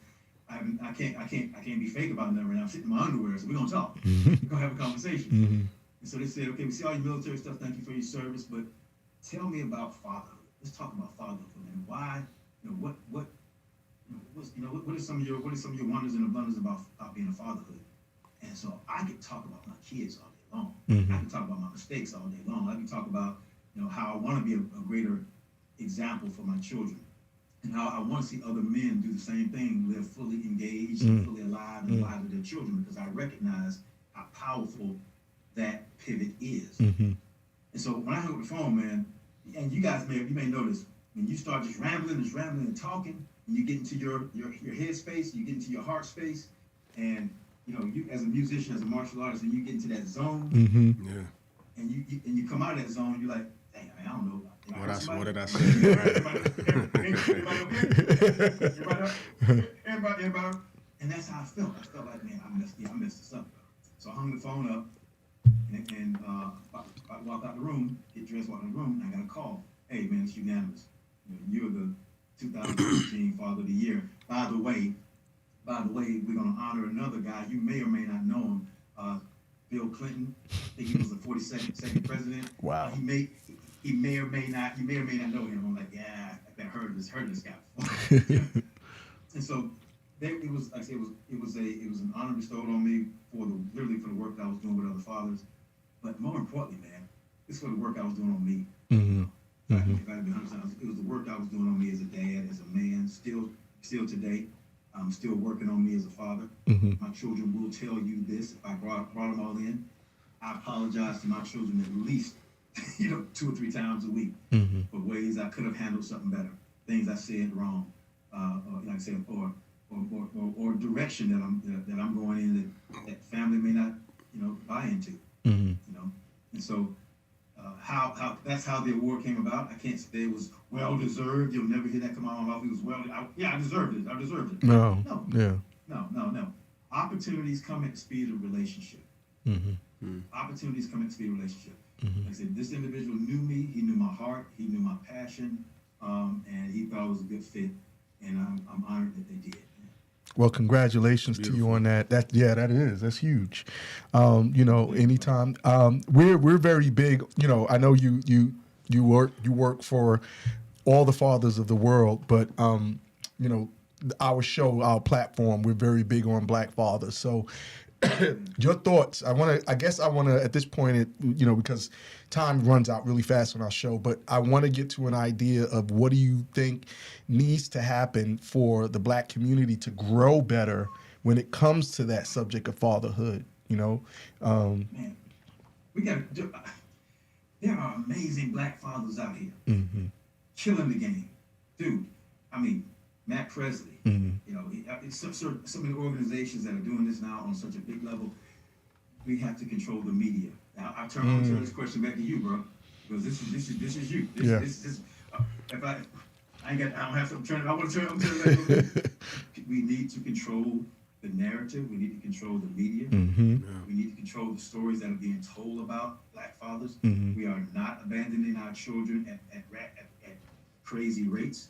I can't be fake about nothing right now. I'm sitting in my underwear, so we're gonna talk. We're gonna have a conversation. And so they said, okay, we see all your military stuff. Thank you for your service, but tell me about fatherhood. Let's talk about fatherhood for a minute. Why? What are some of your wonders and abundance about being a fatherhood? And so I could talk about my kids all day long. I can talk about my mistakes all day long. I can talk about how I want to be a greater example for my children, and how I want to see other men do the same thing, live fully engaged and fully alive in the lives of their children, because I recognize how powerful that pivot is. And so when I hung up the phone, man, and you guys may notice, when you start just rambling and talking, and you get into your head space, you get into your heart space, and you as a musician, as a martial artist, and you get into that zone, and you come out of that zone, you're like, dang, man, I don't know. What did I say? Everybody, and that's how I felt. I felt like, man, I messed this up. So I hung the phone up, and I walked out the room, get dressed, walk in the room, and I got a call. Hey, man, it's unanimous. You're the 2015 Father of the Year. By the way, we're going to honor another guy. You may or may not know him, Bill Clinton. I think he was the 42nd president. Wow. You may or may not know him. I'm like, yeah, I've heard this guy before. And so it was an honor bestowed on me for the work that I was doing with other fathers. But more importantly, man, it's for the work I was doing on me. If I had to be honest, it was the work I was doing on me as a dad, as a man, still today. I'm still working on me as a father. My children will tell you this. If I brought them all in, I apologize to my children at least 2 or 3 times a week for ways I could have handled something better, things I said wrong, or like I said, or direction that I'm going in that family may not buy into. And so how that's how the award came about. I can't say it was well deserved. You'll never hear that come out of my mouth. It was I deserved it. I deserved it. No. Opportunities come at the speed of relationship. Opportunities come at the speed of relationship. Like I said, this individual knew me. He knew my heart. He knew my passion, and he thought it was a good fit. And I'm honored that they did. Well, congratulations to you on that. That's huge. Anytime we're very big. I know you work for all the fathers of the world, but our show, our platform, we're very big on Black fathers. So your thoughts. I want to at this point, because time runs out really fast on our show, but I want to get to an idea of what do you think needs to happen for the Black community to grow better when it comes to that subject of fatherhood. Man, there are amazing Black fathers out here, killing the game, dude. I mean, Matt Presley. Some of the organizations that are doing this now on such a big level. We have to control the media. Now, I'll turn this question back to you, bro, because this is you. If I don't have to turn it. I want to turn it back. We need to control the narrative. We need to control the media. We need to control the stories that are being told about Black fathers. We are not abandoning our children at crazy rates.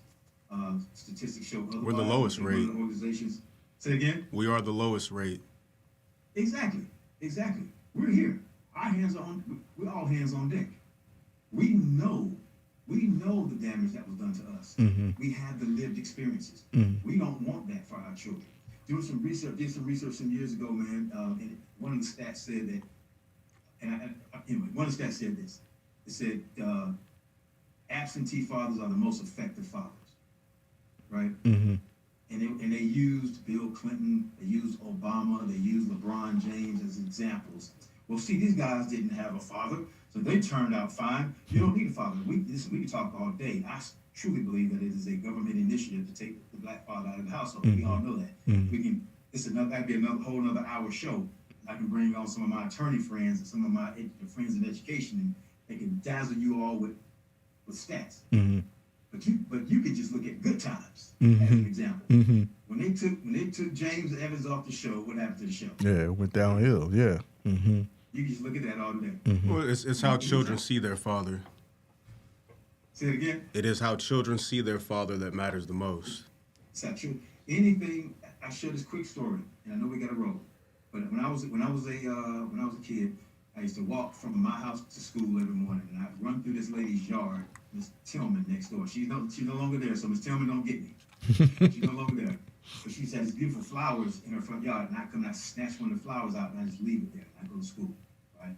Statistics show otherwise. We're the lowest rate. Organizations. Say again? We are the lowest rate. Exactly. We're here. We're all hands on deck. We know the damage that was done to us. We had the lived experiences. We don't want that for our children. Did some research some years ago, man, and one of the stats said that, one of the stats said this. It said, absentee fathers are the most effective fathers. Right? And they used Bill Clinton, they used Obama, they used LeBron James as examples. Well, see, these guys didn't have a father, so they turned out fine. You don't need a father. We can talk all day. I truly believe that it is a government initiative to take the Black father out of the household. We all know that. That'd be whole another hour show. I can bring on some of my attorney friends and some of my friends in education, and they can dazzle you all with stats. But you could just look at good times as an example. When they took James Evans off the show, what happened to the show? Yeah, it went downhill. Yeah. You can just look at that all day. Well, it's how children see their father. Say it again. It is how children see their father that matters the most. It's not true. Anything. I share this quick story, and I know we got to roll. But when I was a kid, I used to walk from my house to school every morning, and I'd run through this lady's yard, Miss Tillman next door. She's no longer there, so Miss Tillman don't get me. She's no longer there. But she used to have these beautiful flowers in her front yard, and I come and I snatch one of the flowers out and I just leave it there. And I go to school, right?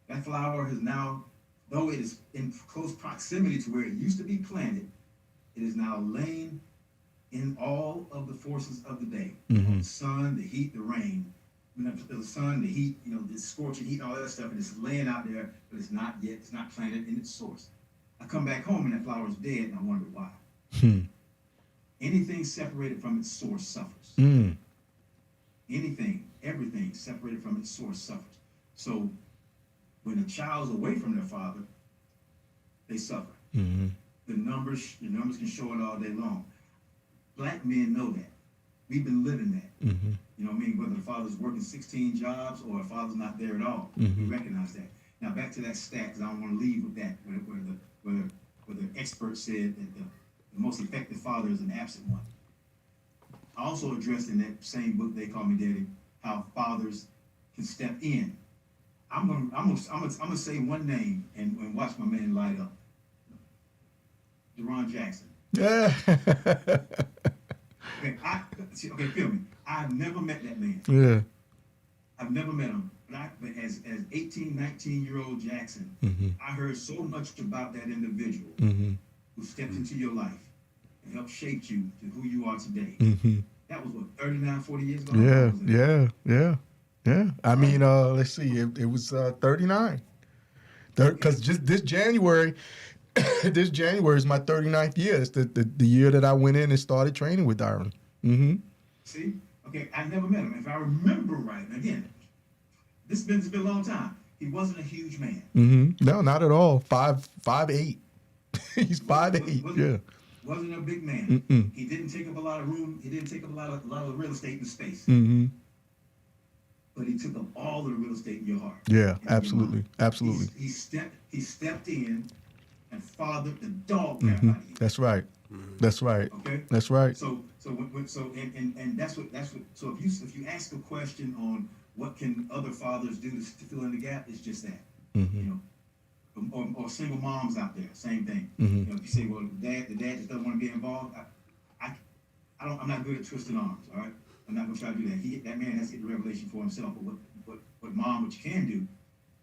That flower has now, though it is in close proximity to where it used to be planted, it is now laying in all of the forces of the day. The sun, the heat, the rain. The sun, the heat, the scorching heat, all that stuff, and it's laying out there, but it's not planted in its source. I come back home and that flower is dead, and I wonder why. Anything separated from its source suffers. Anything, everything separated from its source suffers. So when a child's away from their father, they suffer. The numbers can show it all day long. Black men know that. We've been living that. You know what I mean? Whether the father's working 16 jobs or a father's not there at all, we recognize that. Now back to that stat, because I don't want to leave with that, where the expert said that the most effective father is an absent one. I also addressed in that same book, They Call Me Daddy, how fathers can step in. I'm gonna say one name and watch my man light up. Deron Jackson. Yeah. Okay, feel me. I've never met that man. Yeah. I've never met him. But as 18, 19-year-old Jackson, I heard so much about that individual who stepped into your life and helped shape you to who you are today. That was what, 39, 40 years ago? Yeah. I mean, let's see, it was 39. Because just this January is my 39th year. It's the year that I went in and started training with Darren. See? Okay, I never met him. If I remember right, again, this has been a long time. He wasn't a huge man. No, not at all. 5'8". He's 5'8". Yeah. Wasn't a big man. He didn't take up a lot of room. He didn't take up a lot of real estate and space. But he took up all of the real estate in your heart. Yeah, absolutely. Absolutely. He stepped in and fathered the dog crap out of you. That's right. That's right. Okay. That's right. So that's what. So if you ask a question on what can other fathers do to fill in the gap, it's just that. Or single moms out there, same thing. If you say, well, the dad just doesn't want to be involved. I'm not good at twisting arms. All right, I'm not gonna try to do that. That man has to get the revelation for himself. But what you can do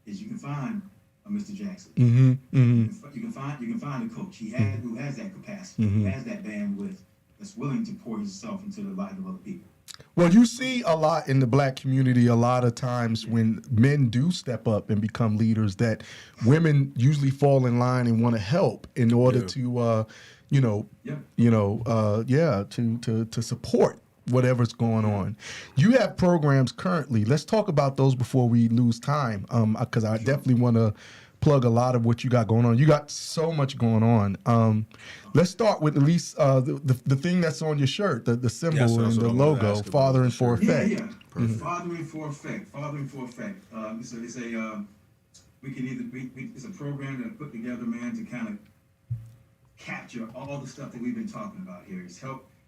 is you can find a Mr. Jackson. You can find a coach who has that capacity, who has that bandwidth, that's willing to pour himself into the life of other people. Well, you see a lot in the black community a lot of times when men do step up and become leaders that women usually fall in line and want to help in order to, to support whatever's going on. You have programs currently. Let's talk about those before we lose time, because I definitely want to plug a lot of what you got going on. You got so much going on. Let's start with at least the thing that's on your shirt, the symbol and the logo, Fathering for Effect. Yeah. Fathering for Effect. Fathering for Effect. It's a program that I put together, man, to kind of capture all the stuff that we've been talking about here.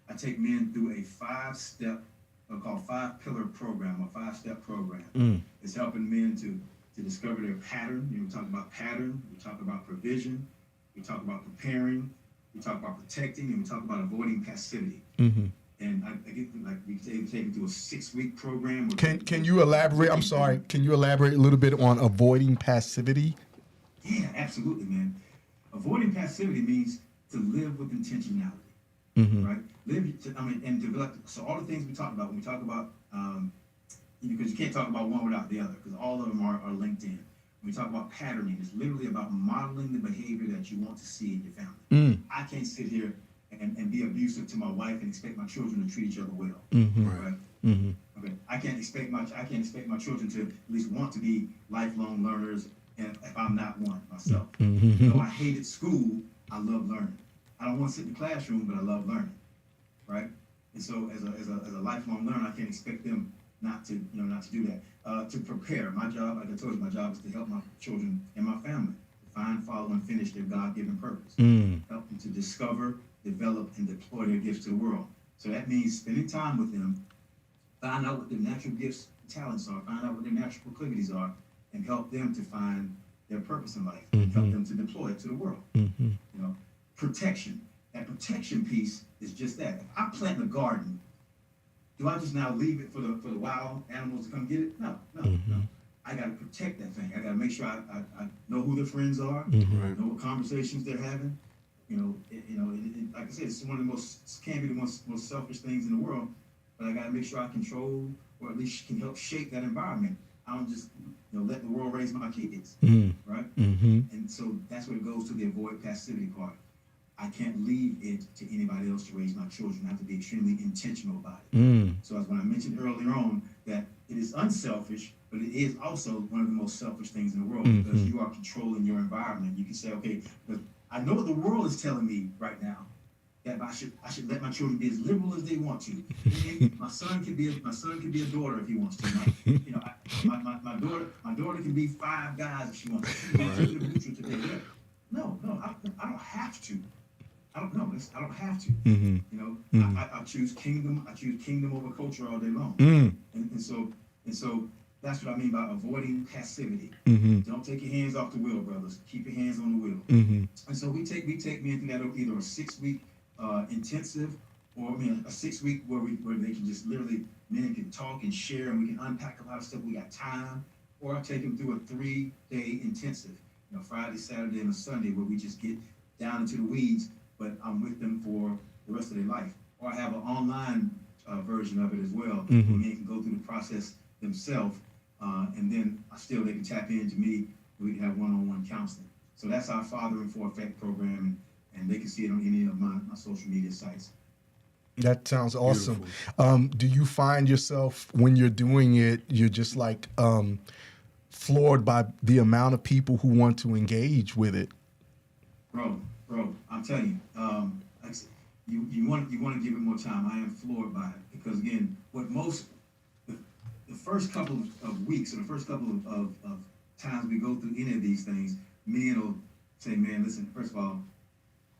I take men through a 5-step, called 5-pillar program, a 5-step program. It's helping men to discover their pattern. We talk about pattern, we talk about provision, we talk about preparing, we talk about protecting, and we talk about avoiding passivity. And I get we take it through a 6-week program. Can you elaborate? I'm sorry. Can you elaborate a little bit on avoiding passivity? Yeah, absolutely, man. Avoiding passivity means to live with intentionality, right? And develop. So all the things we talk about when we talk about, because you can't talk about one without the other, because all of them are linked in. When we talk about patterning, it's literally about modeling the behavior that you want to see in your family. I can't sit here and be abusive to my wife and expect my children to treat each other well, right? Okay. I can't expect my children to at least want to be lifelong learners, and if I'm not one myself. Though I hated school, I love learning. I don't want to sit in the classroom, but I love learning, right? And so as a lifelong learner, I can't expect them not to do that. To prepare, my job, like I told you, my job is to help my children and my family find, follow, and finish their God-given purpose. Help them to discover, develop, and deploy their gifts to the world. So that means spending time with them, find out what their natural gifts and talents are, find out what their natural proclivities are, and help them to find their purpose in life, help them to deploy it to the world. You know, protection. That protection piece is just that. If I plant a garden, do I just now leave it for the wild animals to come get it? No. I got to protect that thing. I got to make sure I know who their friends are, know what conversations they're having. Like I said, it's one of the can be the most selfish things in the world. But I got to make sure I control, or at least can help shape that environment. I don't just let the world raise my kids, right? And so that's where it goes to the avoid passivity part. I can't leave it to anybody else to raise my children. I have to be extremely intentional about it. So as when I mentioned earlier on that it is unselfish, but it is also one of the most selfish things in the world because you are controlling your environment. You can say, okay, because I know what the world is telling me right now, that I should let my children be as liberal as they want to. My son could be a daughter if he wants to. My daughter can be 5 guys if she wants to. No, I don't have to. I don't know. I don't have to. I choose kingdom. I choose kingdom over culture all day long. And so that's what I mean by avoiding passivity. Don't take your hands off the wheel, brothers. Keep your hands on the wheel. And so we take men through that either a 6-week intensive, or a 6-week where they can just literally men can talk and share, and we can unpack a lot of stuff. We got time. Or I take them through a 3-day intensive. Friday, Saturday, and a Sunday where we just get down into the weeds, but I'm with them for the rest of their life. Or I have an online version of it as well, where men can go through the process themselves, and then they can tap into me, and we can have one-on-one counseling. So that's our Fathering for Effect program, and they can see it on any of my social media sites. That sounds awesome. Do you find yourself, when you're doing it, you're just like floored by the amount of people who want to engage with it? Bro, I'm telling you, you want to give it more time. I am floored by it because again, the first couple of weeks or the first couple of times we go through any of these things, men will say, man, listen, first of all,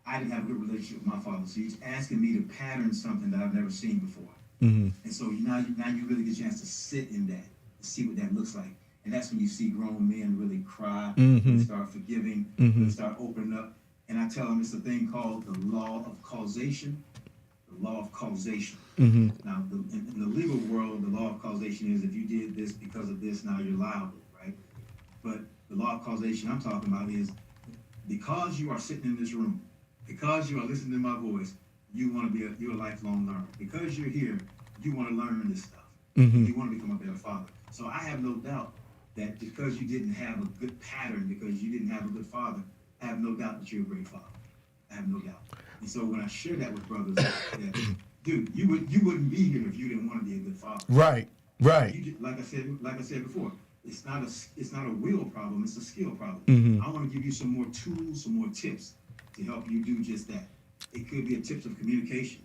I didn't have a good relationship with my father, so he's asking me to pattern something that I've never seen before. And so now you really get a chance to sit in that and see what that looks like. And that's when you see grown men really cry, they start forgiving, they start opening up. And I tell them it's a thing called the law of causation. The law of causation. Now, in the legal world, the law of causation is if you did this because of this, now you're liable, right? But the law of causation I'm talking about is because you are sitting in this room, because you are listening to my voice, you're a lifelong learner. Because you're here, you want to learn this stuff. You want to become a better father. So I have no doubt that because you didn't have a good pattern, because you didn't have a good father, I have no doubt that you're a great father. I have no doubt. And so when I share that with brothers, dude, you wouldn't be here if you didn't want to be a good father. Right. Like I said before, it's not a will problem, it's a skill problem. I want to give you some more tools, some more tips to help you do just that. It could be a tips of communication.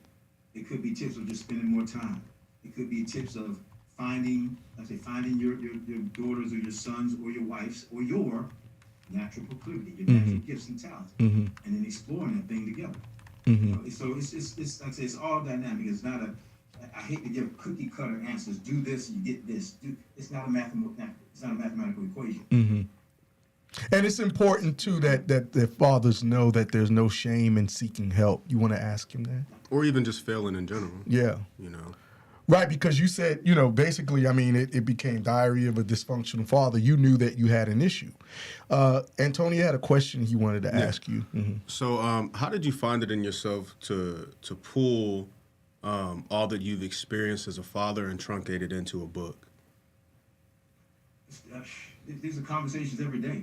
It could be tips of just spending more time. It could be tips of finding your daughters or your sons or your wives or your natural proclivity, your natural gifts and talents, and then exploring that thing together. So it's like I say, it's all dynamic. It's not I hate to give cookie cutter answers. Do this, you get this. It's not a mathematical equation. And it's important too that their fathers know that there's no shame in seeking help. You want to ask him that, or even just failing in general. Yeah. Right, because you said, basically, it became Diary of a Dysfunctional Father. You knew that you had an issue. Antonio had a question he wanted to ask you. So how did you find it in yourself to pull all that you've experienced as a father and truncate it into a book? These are conversations every day.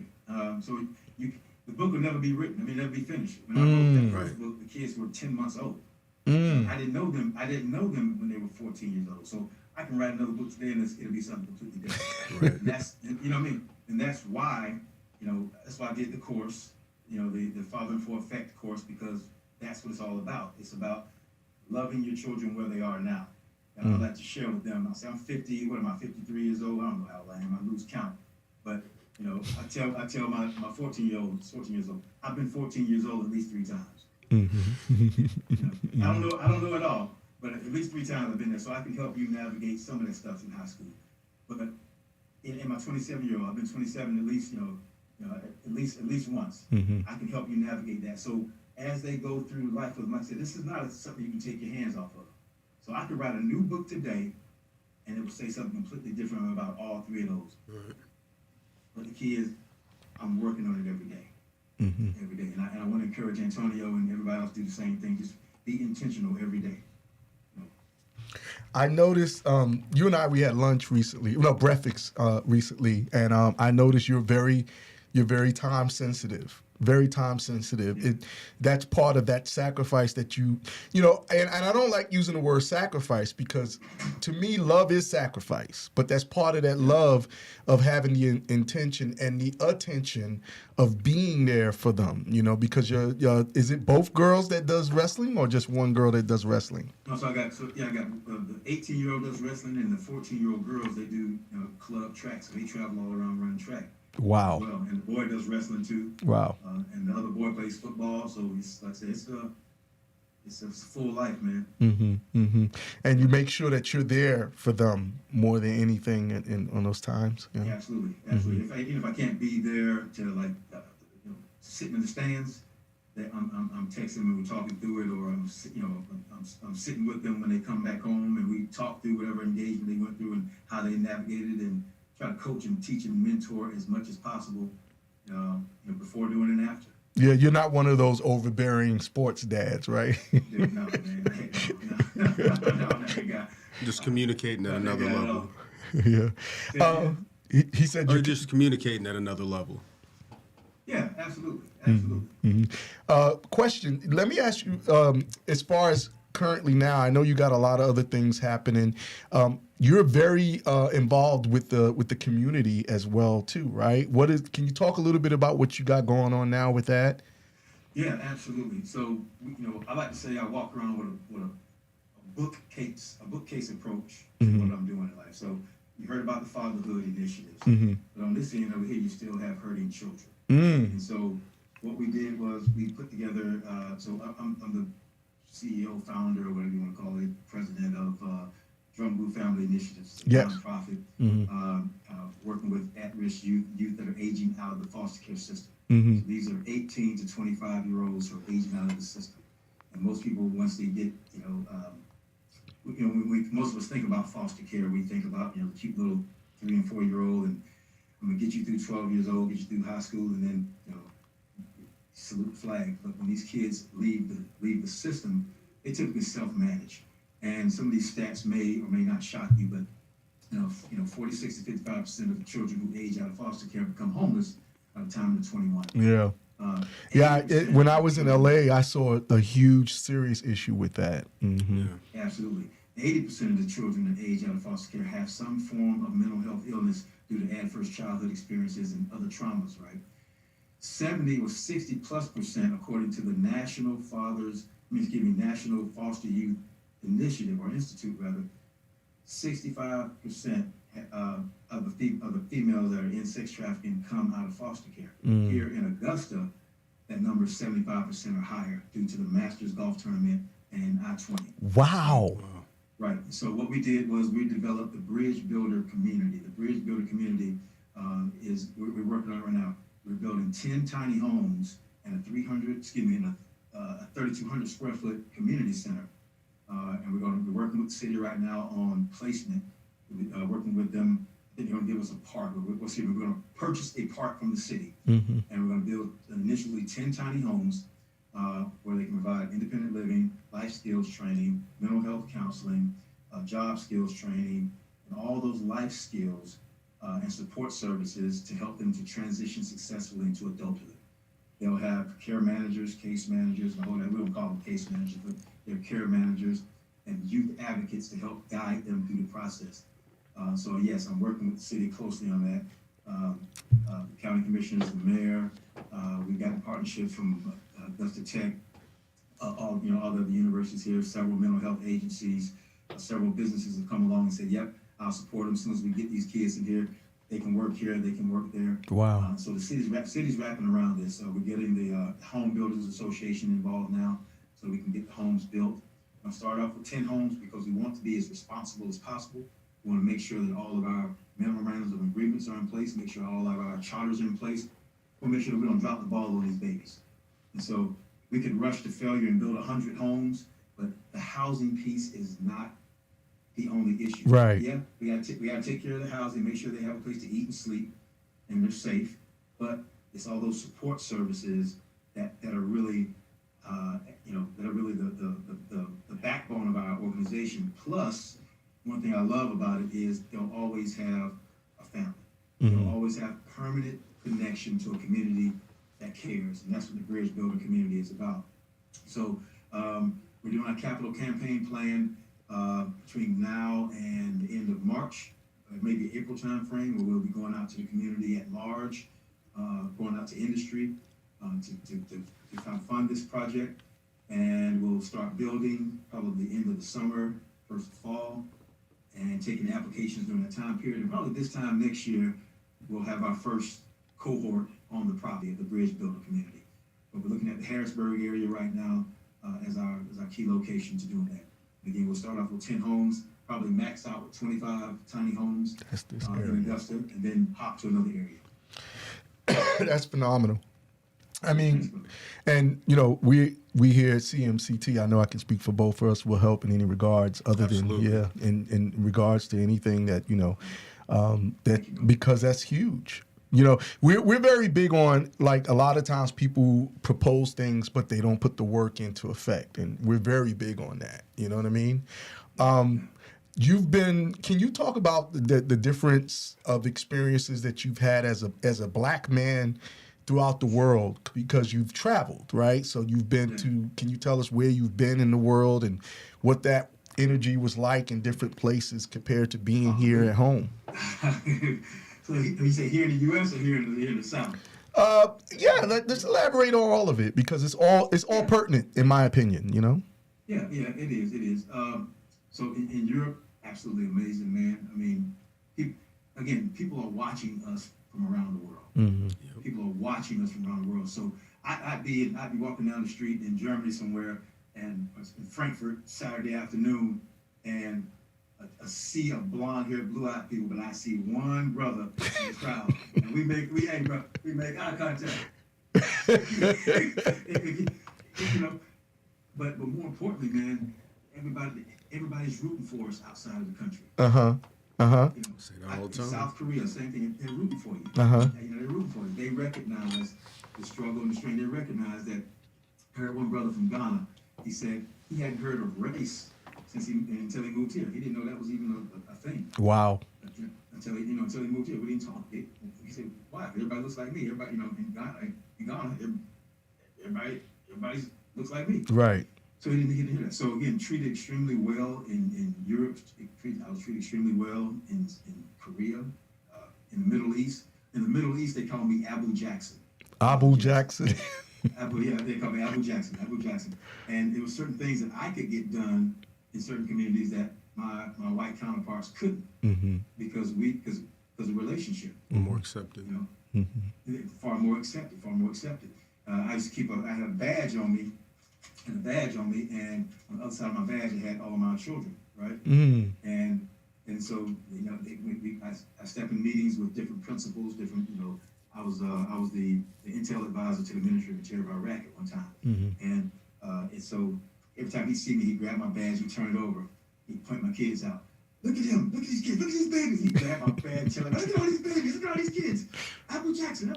So the book will never be written. Never be finished. When I wrote that first book, the kids were 10 months old. I didn't know them when they were 14 years old. So I can write another book today and it'll be something completely different. Right. And that's, and that's why, that's why I did the course, the Fathering for Effect course, because that's what it's all about. It's about loving your children where they are now. And I like to share with them. I say, I'm 50, what am I, 53 years old? I don't know how old I am. I lose count. But You know, I tell my 14-year-old, 14 years old, I've been 14 years old at least 3 times. You know, I don't know it all, but at least 3 times I've been there, so I can help you navigate some of that stuff in high school. But in my 27-year-old, I've been 27 at least, at least once. I can help you navigate that. So as they go through life, like I said, this is not something you can take your hands off of. So I could write a new book today, and it would say something completely different about all 3 of those. Right. But the key is, I'm working on it every day. Every day. And I want to encourage Antonio and everybody else to do the same thing. Just be intentional every day. I noticed you and we had lunch recently, breakfast recently, and I noticed you're very time sensitive. Very time sensitive. That's part of that sacrifice that and I don't like using the word sacrifice because to me love is sacrifice, but that's part of that love of having the intention and the attention of being there for them, because is it both girls that does wrestling or just one girl that does wrestling? No, so I got the 18-year-old does wrestling and the 14-year-old girls, they do club track, so they travel all around running track. Wow. Well, and the boy does wrestling too. Wow. And the other boy plays football, so it's like I said, it's a full life, man. And you make sure that you're there for them more than anything on those times. Yeah, absolutely. Even if I can't be there to sitting in the stands, that I'm texting them, we're talking through it, or I'm sitting with them when they come back home, and we talk through whatever engagement they went through and how they navigated and try to coach and teach and mentor as much as possible, before, during, and after. Yeah, you're not one of those overbearing sports dads, right? No, man. No, I'm not that guy. Just communicating at another level. Yeah. He said Or just communicating at another level. Yeah, absolutely. Question. Let me ask you, as far as currently now, I know you got a lot of other things happening. You're very involved with the community as well too, right? Can you talk a little bit about what you got going on now with that? Yeah, absolutely. So, I like to say I walk around with a bookcase approach to what I'm doing in life. So you heard about the fatherhood initiatives, but on this end over here, you still have hurting children. And so what we did was we put together. So I'm the CEO, founder, or whatever you want to call it, president of Drumgoole Family Initiatives, a nonprofit, working with at-risk youth that are aging out of the foster care system. So these are 18 to 25-year-olds who are aging out of the system. And most people, once they get, when most of us think about foster care, we think about, the cute little 3 and 4-year-old, and I'm gonna get you through 12 years old, get you through high school, and then, salute the flag. But when these kids leave the system, they typically self-manage. And some of these stats may or may not shock you, but 46 to 55% of the children who age out of foster care become homeless by the time they're 21. Yeah. When I was in LA, I saw a huge, serious issue with that. Absolutely. 80% of the children that age out of foster care have some form of mental health illness due to adverse childhood experiences and other traumas, right? 70 or 60+%, according to the National Foster Youth Initiative, or Institute rather, 65% of the females that are in sex trafficking come out of foster care. Here in Augusta, that number is 75% or higher due to the Masters Golf Tournament and I-20. Wow. Right. So what we did was we developed the Bridge Builder Community. The Bridge Builder Community we're working on it right now. We're building 10 tiny homes and a 3,200 square foot community center. And we're going to be working with the city right now on placement. Working with them, they're going to give us a park. We're going to purchase a park from the city, and we're going to build initially 10 tiny homes where they can provide independent living, life skills training, mental health counseling, job skills training, and all those life skills and support services to help them to transition successfully into adulthood. They'll have care managers, case managers, we don't call them case managers, but they're care managers and youth advocates to help guide them through the process. So yes, I'm working with the city closely on that. The county commissioners, the mayor, we've gotten partnerships from Augusta Tech, all the other universities here, several mental health agencies, several businesses have come along and said, yep, I'll support them as soon as we get these kids in here. They can work here, they can work there. Wow. So the city's wrapping around this. So we're getting the Home Builders Association involved now, so we can get the homes built. I'll start off with 10 homes because we want to be as responsible as possible. We want to make sure that all of our memorandums of agreements are in place, make sure all of our charters are in place. We want to make sure that we don't drop the ball on these babies. And so we could rush to failure and build 100 homes, but the housing piece is not the only issue. Right. Yeah, we gotta take care of the housing, make sure they have a place to eat and sleep, and they're safe. But it's all those support services that are really, that are really the backbone of our organization. Plus, one thing I love about it is they'll always have a family. They'll always have permanent connection to a community that cares, and that's what the Bridge Building community is about. So we're doing our capital campaign plan between now and the end of March, maybe April timeframe, where we'll be going out to the community at large, going out to industry to kind of fund this project, and we'll start building probably the end of the summer, first of fall, and taking the applications during that time period. And probably this time next year, we'll have our first cohort on the property of the Bridge Builder community. But we're looking at the Harrisburg area right now as our key location to doing that. Again, we'll start off with 10 homes, probably max out with 25 tiny homes in Augusta, and then hop to another area. That's phenomenal. I mean, and we here at CMCT, I know I can speak for both of us, will help in any regards other Absolutely. than in regards to anything that because that's huge. We're very big on, like, a lot of times people propose things but they don't put the work into effect, and we're very big on that. You know what I mean? Can you talk about the difference of experiences that you've had as a black man throughout the world, because you've traveled, right? So you've been can you tell us where you've been in the world and what that energy was like in different places compared to being here at home? So you say here in the U.S. or here in the South? Let's elaborate on all of it, because it's all pertinent in my opinion. Yeah, it is. So in Europe, absolutely amazing, man. I mean, people are watching us from around the world. Mm-hmm. People are watching us from around the world. So I'd be walking down the street in Germany somewhere, and in Frankfurt Saturday afternoon, and a sea of blonde-haired, blue-eyed people, but I see one brother in the crowd, and we make eye contact. But more importantly, man, everybody's rooting for us outside of the country. Say that all the time. South Korea, same thing. They're rooting for you. They're rooting for you. They recognize the struggle and the strain. They recognize that. I heard one brother from Ghana. He said he hadn't heard of race until he moved here. He didn't know that was even a thing. Wow. Until he moved here. We didn't talk. He said, "Why? Everybody looks like me. Everybody, in Ghana, everybody looks like me." Right. So he didn't hear that. So again, treated extremely well in Europe. I was treated extremely well in Korea, in the Middle East. In the Middle East, they call me Abu Jackson. Abu Jackson. They call me Abu Jackson. And there were certain things that I could get done in certain communities that my white counterparts couldn't, because of relationship. More accepted. Far more accepted. I used to I had a badge on me. And on the other side of my badge, I had all of my children, right? And so I step in meetings with different principals, I was the intel advisor to the Ministry of Interior of Iraq at one time, and so every time he'd see me, he'd grab my badge, he'd turn it over, he'd point my kids out. Look at him! Look at these kids! Look at these babies! He'd grab my badge and tell them, "Look at all these babies! Look at all these kids! Abu Jackson!"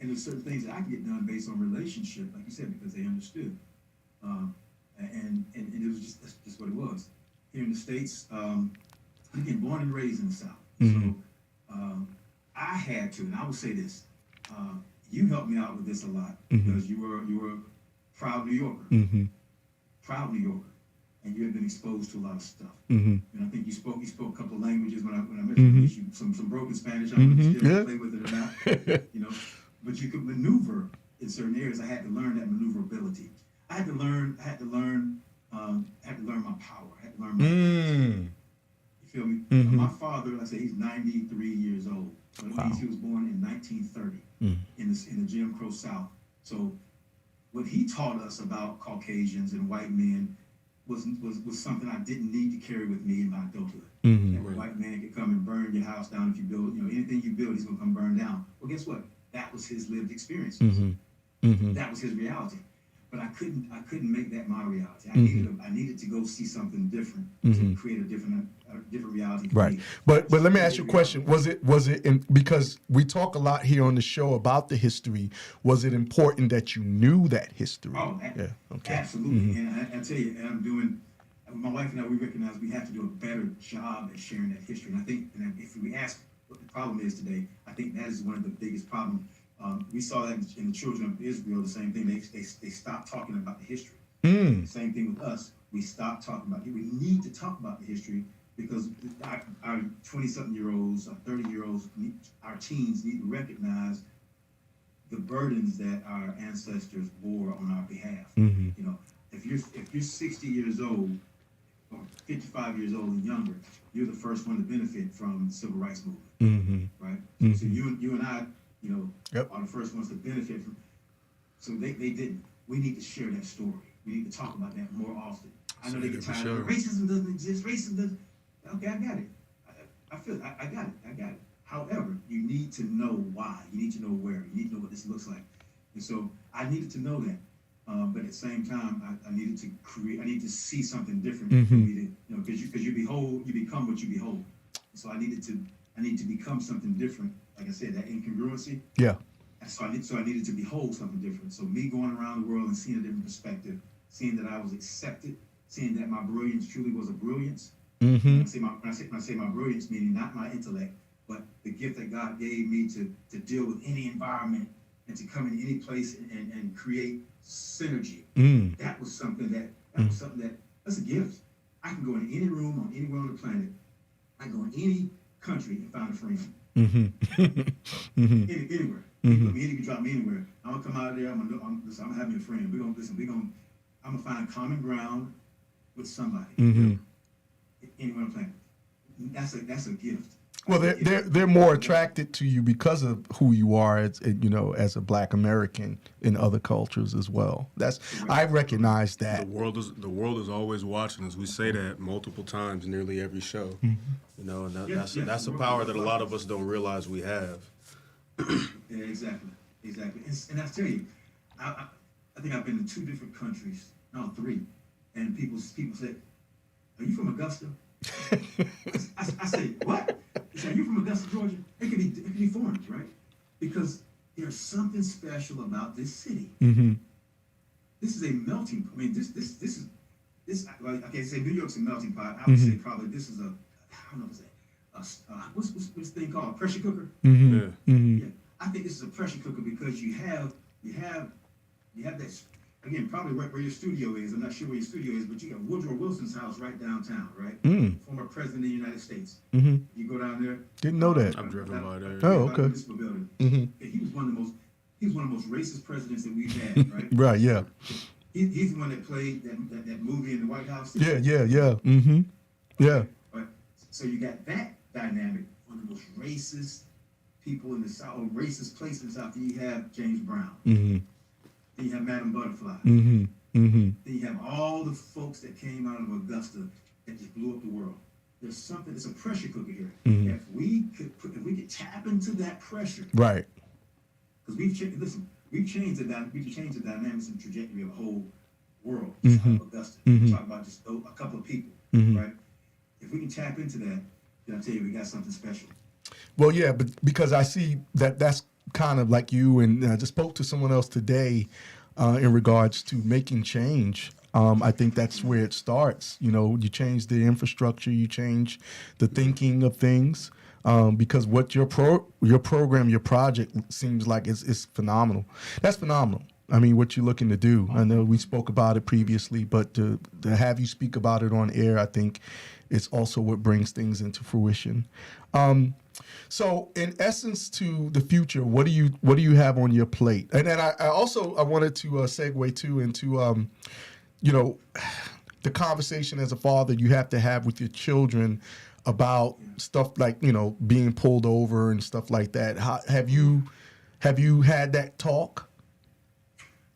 And there's certain things that I can get done based on relationship, like you said, because they understood. And it was just what it was. Here in the States, again, born and raised in the South. So I had to, and I will say this, you helped me out with this a lot, because you were a proud New Yorker. Proud New Yorker. And you had been exposed to a lot of stuff. And I think you spoke a couple of languages when I mentioned you, some broken Spanish. I don't know if you still play with it or not. But you could maneuver in certain areas. I had to learn that maneuverability. I had to learn my power. I had to learn my feel me? Mm-hmm. My father, I say he's 93 years old. So that means he was born in 1930 in the Jim Crow South. So what he taught us about Caucasians and white men was something I didn't need to carry with me in my adulthood. Mm-hmm. That a white man could come and burn your house down if you build, anything you build, he's gonna come burn down. Well, guess what? That was his lived experiences. Mm-hmm. Mm-hmm. That was his reality. But I couldn't make that my reality. I needed to go see something different to create a different reality for Right. me. But let me ask you a question. Was it in, because we talk a lot here on the show about the history, was it important that you knew that history? Oh, yeah. Okay. Absolutely. And I tell you, and my wife and I, we recognize we have to do a better job at sharing that history. And I think, if we ask what the problem is today, I think that is one of the biggest problems. We saw that in the children of Israel, the same thing. They stopped talking about the history. Same thing with us. We stopped talking about it. We need to talk about the history because our 20-something-year-olds, our 30-year-olds, our teens need to recognize the burdens that our ancestors bore on our behalf. If you're 60 years old or 55 years old and younger, you're the first one to benefit from the civil rights movement, right? So you and I, are the first ones to benefit from. So they didn't. We need to share that story. We need to talk about that more often. I know they get tired of racism doesn't exist. Racism doesn't. Okay, I got it. I feel it. I got it. However, you need to know why. You need to know where. You need to know what this looks like. And so I needed to know that. But at the same time, I needed to create. I need to see something different for me to, because you become what you behold. So I need to become something different. Like I said, that incongruency. Yeah. So I needed to behold something different. So me going around the world and seeing a different perspective, seeing that I was accepted, seeing that my brilliance truly was a brilliance. When I say my brilliance, meaning not my intellect, but the gift that God gave me to deal with any environment and to come in any place and create synergy. That was something that's a gift. I can go in any room on anywhere on the planet. I can go in any country and find a friend. Anywhere. You can drop me anywhere. I'm gonna come out of there. I'm gonna have me a friend. I'm gonna find common ground with somebody. Anywhere on the planet. That's a gift. Well, they're more attracted to you because of who you are, as a Black American in other cultures as well. I recognize that. The world is always watching us. We say that multiple times, nearly every show. And that's a power that a lot of us don't realize we have. Yeah, exactly. And I tell you, I think I've been to 2 different countries, no, 3, and people say, "Are you from Augusta?" I say, "What?" They say, "Are you from Augusta, Georgia?" It can be foreigners, right? Because there's something special about this city. This is a melting pot. I mean, this is like, okay, say New York's a melting pot. I would say probably this is what's this thing called, a pressure cooker? Yeah. I think this is a pressure cooker because you have that. Again, probably where your studio is. I'm not sure where your studio is, but you got Woodrow Wilson's house right downtown, right? Former president of the United States. You go down there. Didn't know that. I'm driven by there. Oh, okay. He was one of the most racist presidents that we've had, right? Right. Yeah. He's the one that played that movie in the White House. Yeah. Yeah. Right. So you got that dynamic. One of the most racist people in the South, or racist place in the South. Then you have James Brown. Then you have Madam Butterfly. Then you have all the folks that came out of Augusta that just blew up the world. There's something. It's a pressure cooker here. If we could tap into that pressure, right? Because we've changed the dynamics and trajectory of the whole world. Just out of Augusta. We talk about just a couple of people, right? If we can tap into that, then I tell you, we got something special. Well, yeah, but because I see that's kind of like you, and I just spoke to someone else today in regards to making change. I think that's where it starts. You change the infrastructure, you change the thinking of things, because what your program, your project seems like is phenomenal. That's phenomenal. I mean, what you're looking to do. I know we spoke about it previously, but to have you speak about it on air, I think it's also what brings things into fruition. So, in essence, to the future, what do you have on your plate? And then I wanted to segue too into the conversation as a father you have to have with your children about stuff like, you know, being pulled over and stuff like that. Have you had that talk?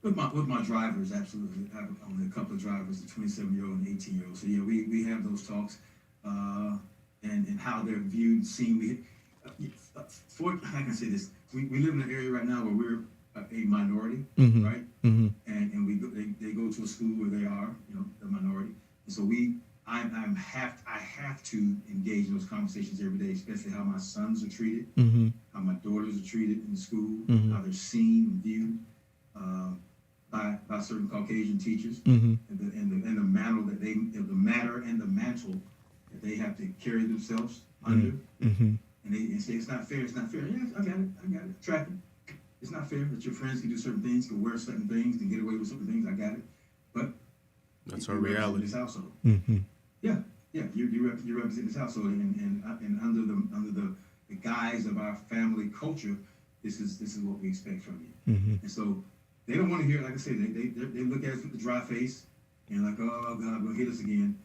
With my drivers, absolutely. I have only a couple of drivers, a 27-year-old and 18-year-old. So yeah, we have those talks, and how they're viewed, seen. How can I say this? We live in an area right now where we're a minority, right? And they go to a school where they are, you know, a minority, and so I have to engage in those conversations every day, especially how my sons are treated, how my daughters are treated in school, how they're seen and viewed by certain Caucasian teachers, and the mantle that the matter and the mantle that they have to carry themselves under, and they say it's not fair. It's not fair. Yeah, I got it. Tracking. It's not fair that your friends can do certain things, can wear certain things, can get away with certain things. I got it, but that's our reality. This household. Yeah, you represent this household, and under the guise of our family culture, this is what we expect from you. And so they don't want to hear, like I said, they look at us with the dry face and like, oh God, gonna hit us again.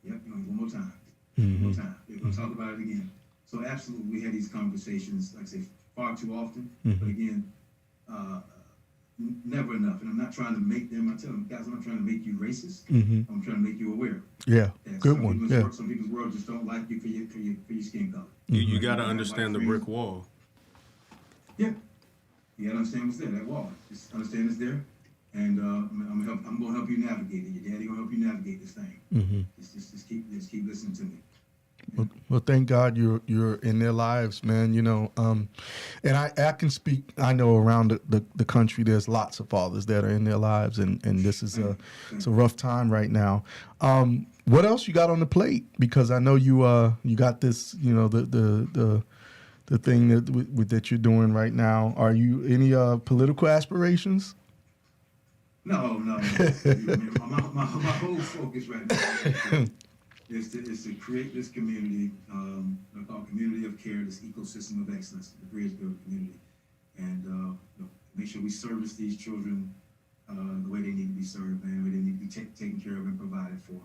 Yep, one more time. One more time. They're gonna talk about it again. So absolutely, we had these conversations, like I say, far too often. But again, never enough. And I'm not trying to make them. I tell them, guys, I'm not trying to make you racist. I'm trying to make you aware. Yeah, good one. Yeah. Some people's world just don't like you for your skin color. You got to understand the brick wall. Yeah, you got to understand what's there. That wall. Just understand it's there, and I'm gonna help you navigate it. Your daddy gonna help you navigate this thing. Just keep listening to me. Well, thank God you're in their lives, man. You know, and I can speak. I know around the country, there's lots of fathers that are in their lives, and this is it's a rough time right now. What else you got on the plate? Because I know you got this, you know, the thing that you're doing right now. Are you any political aspirations? No. my whole focus right now is to create this community, called community of care, this ecosystem of excellence, the Bridgeville community, and make sure we service these children the way they need to be served, man, the way they need to be taken care of and provided for.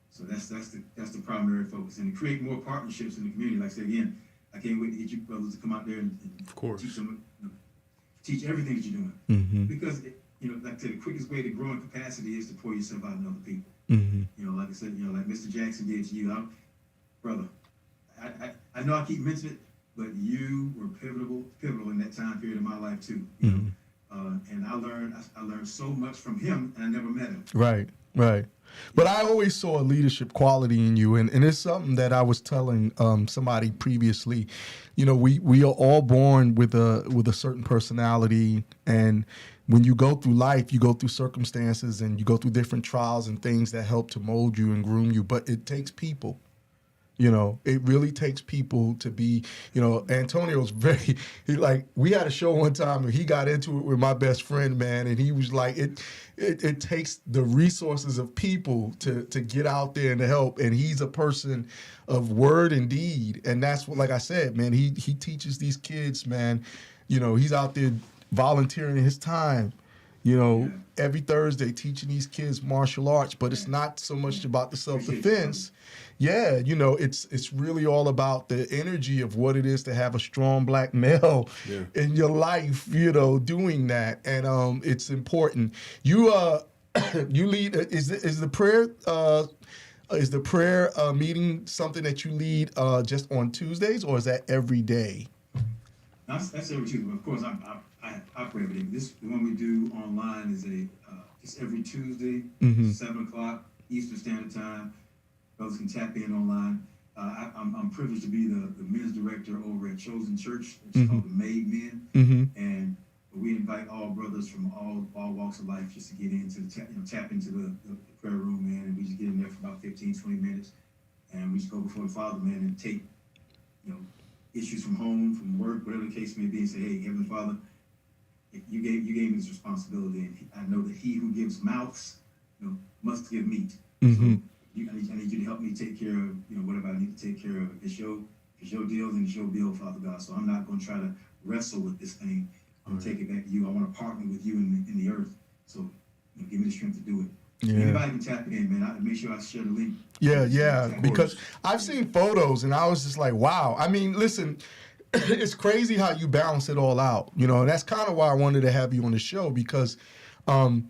So that's the primary focus, and to create more partnerships in the community. Like I said again, I can't wait to get you brothers to come out there and of course, teach them, teach everything that you're doing, because like I said, the quickest way to grow in capacity is to pour yourself out in other people. Like I said, like Mr. Jackson did to you, brother. I know I keep mentioning it, but you were pivotal in that time period of my life too. And I learned so much from him, and I never met him. Right. But I always saw a leadership quality in you, and it's something that I was telling somebody previously. You know, we are all born with a certain personality, and when you go through life, you go through circumstances and you go through different trials and things that help to mold you and groom you. But it takes people. You know, it really takes people to be, Antonio's we had a show one time and he got into it with my best friend, man. And he was like, it takes the resources of people to get out there and to help. And he's a person of word and deed. And that's what, like I said, man, he teaches these kids, man, he's out there volunteering his time, every Thursday teaching these kids martial arts, but it's not so much about the self-defense. Yeah, it's really all about the energy of what it is to have a strong black male in your life, doing that. And it's important. You you lead is the prayer meeting something that you lead just on Tuesdays, or is that every day? That's every Tuesday. Of course, I pray every day. The one we do online is it's every Tuesday, 7:00 Eastern Standard Time. Brothers can tap in online. I'm privileged to be the men's director over at Chosen Church. It's called the Made Men, and we invite all brothers from all walks of life just to get into tap into the prayer room, man, and we just get in there for about 15-20 minutes, and we just go before the Father, man, and take issues from home, from work, whatever the case may be, and say, hey, Heavenly Father, you gave me this responsibility, and I know that He who gives mouths, must give meat. So I need you to help me take care of whatever I need to take care of. It's your deal and it's your bill, Father God. So I'm not going to try to wrestle with this thing. I'm going to take it back to you. I want to partner with you in the earth. So give me the strength to do it. Anybody can tap in, man. I make sure I share the link. Yeah, Tap in. because I've seen photos and I was just like, wow. I mean, listen, it's crazy how you balance it all out, you know, and that's kind of why I wanted to have you on the show because Antonio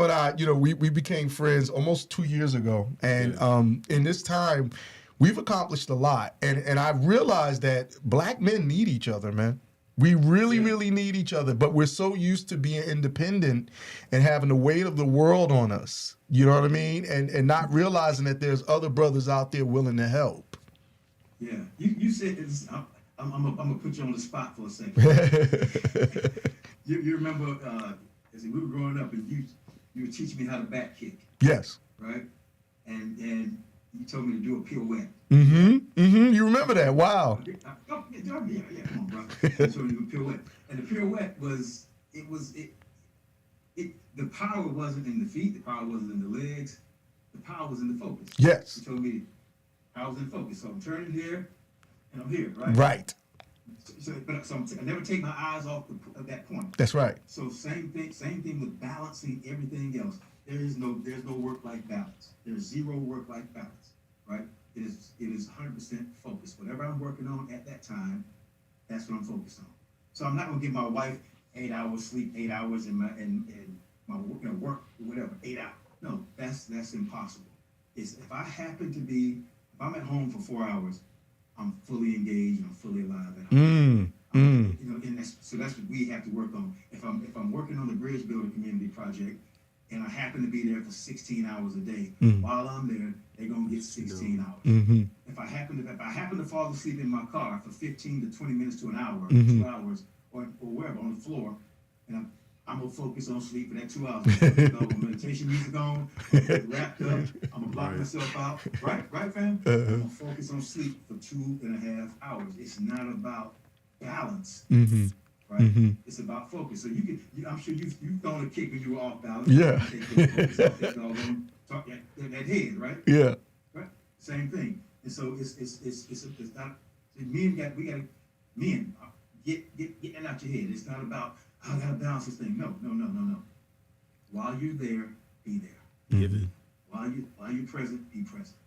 and I, you know, we became friends almost 2 years ago. And in this time, we've accomplished a lot. And I realized that black men need each other, man. We really, really need each other, but we're so used to being independent and having the weight of the world on us. You know what I mean? And not realizing that there's other brothers out there willing to help. Yeah, you said this. I'm gonna put you on the spot for a second. you remember as we were growing up, and you were teaching me how to back kick. Yes. Right. And you told me to do a pirouette. You remember that? Wow. Yeah, come on, bro. You told me to do a pirouette, and the pirouette was the power wasn't in the feet, the power wasn't in the legs, the power was in the focus. Yes. You told me I was in focus, so I'm turning here, and I'm here, right? Right. I never take my eyes off of that point. That's right. So same thing with balancing everything else. There's no work-life balance. There's zero work-life balance, right? It is 100% focused. Whatever I'm working on at that time, that's what I'm focused on. So I'm not gonna give my wife 8 hours sleep, 8 hours in my work, whatever, 8 hours. No, that's impossible. If I'm at home for 4 hours, I'm fully engaged and I'm fully alive at home. You know, and that's what we have to work on. If I'm working on the Bridge Builder Community Project, and I happen to be there for 16 hours a day, while I'm there, they're gonna get 16 hours. If I happen to fall asleep in my car for 15 to 20 minutes to an hour, 2 hours, or wherever on the floor, and I'm gonna focus on sleep for that 2 hours. When meditation music on, I'm gonna wrapped up, I'm gonna block myself out. Right, fam? I'm gonna focus on sleep for 2.5 hours. It's not about balance. Right? It's about focus. So I'm sure you've thrown a kick when you were off balance. Yeah. That head, right? Yeah. Right. Same thing. And so it's not. Men get that out your head. It's not about I gotta balance this thing. No. While you're there, be there. Give it. While you're present, be present.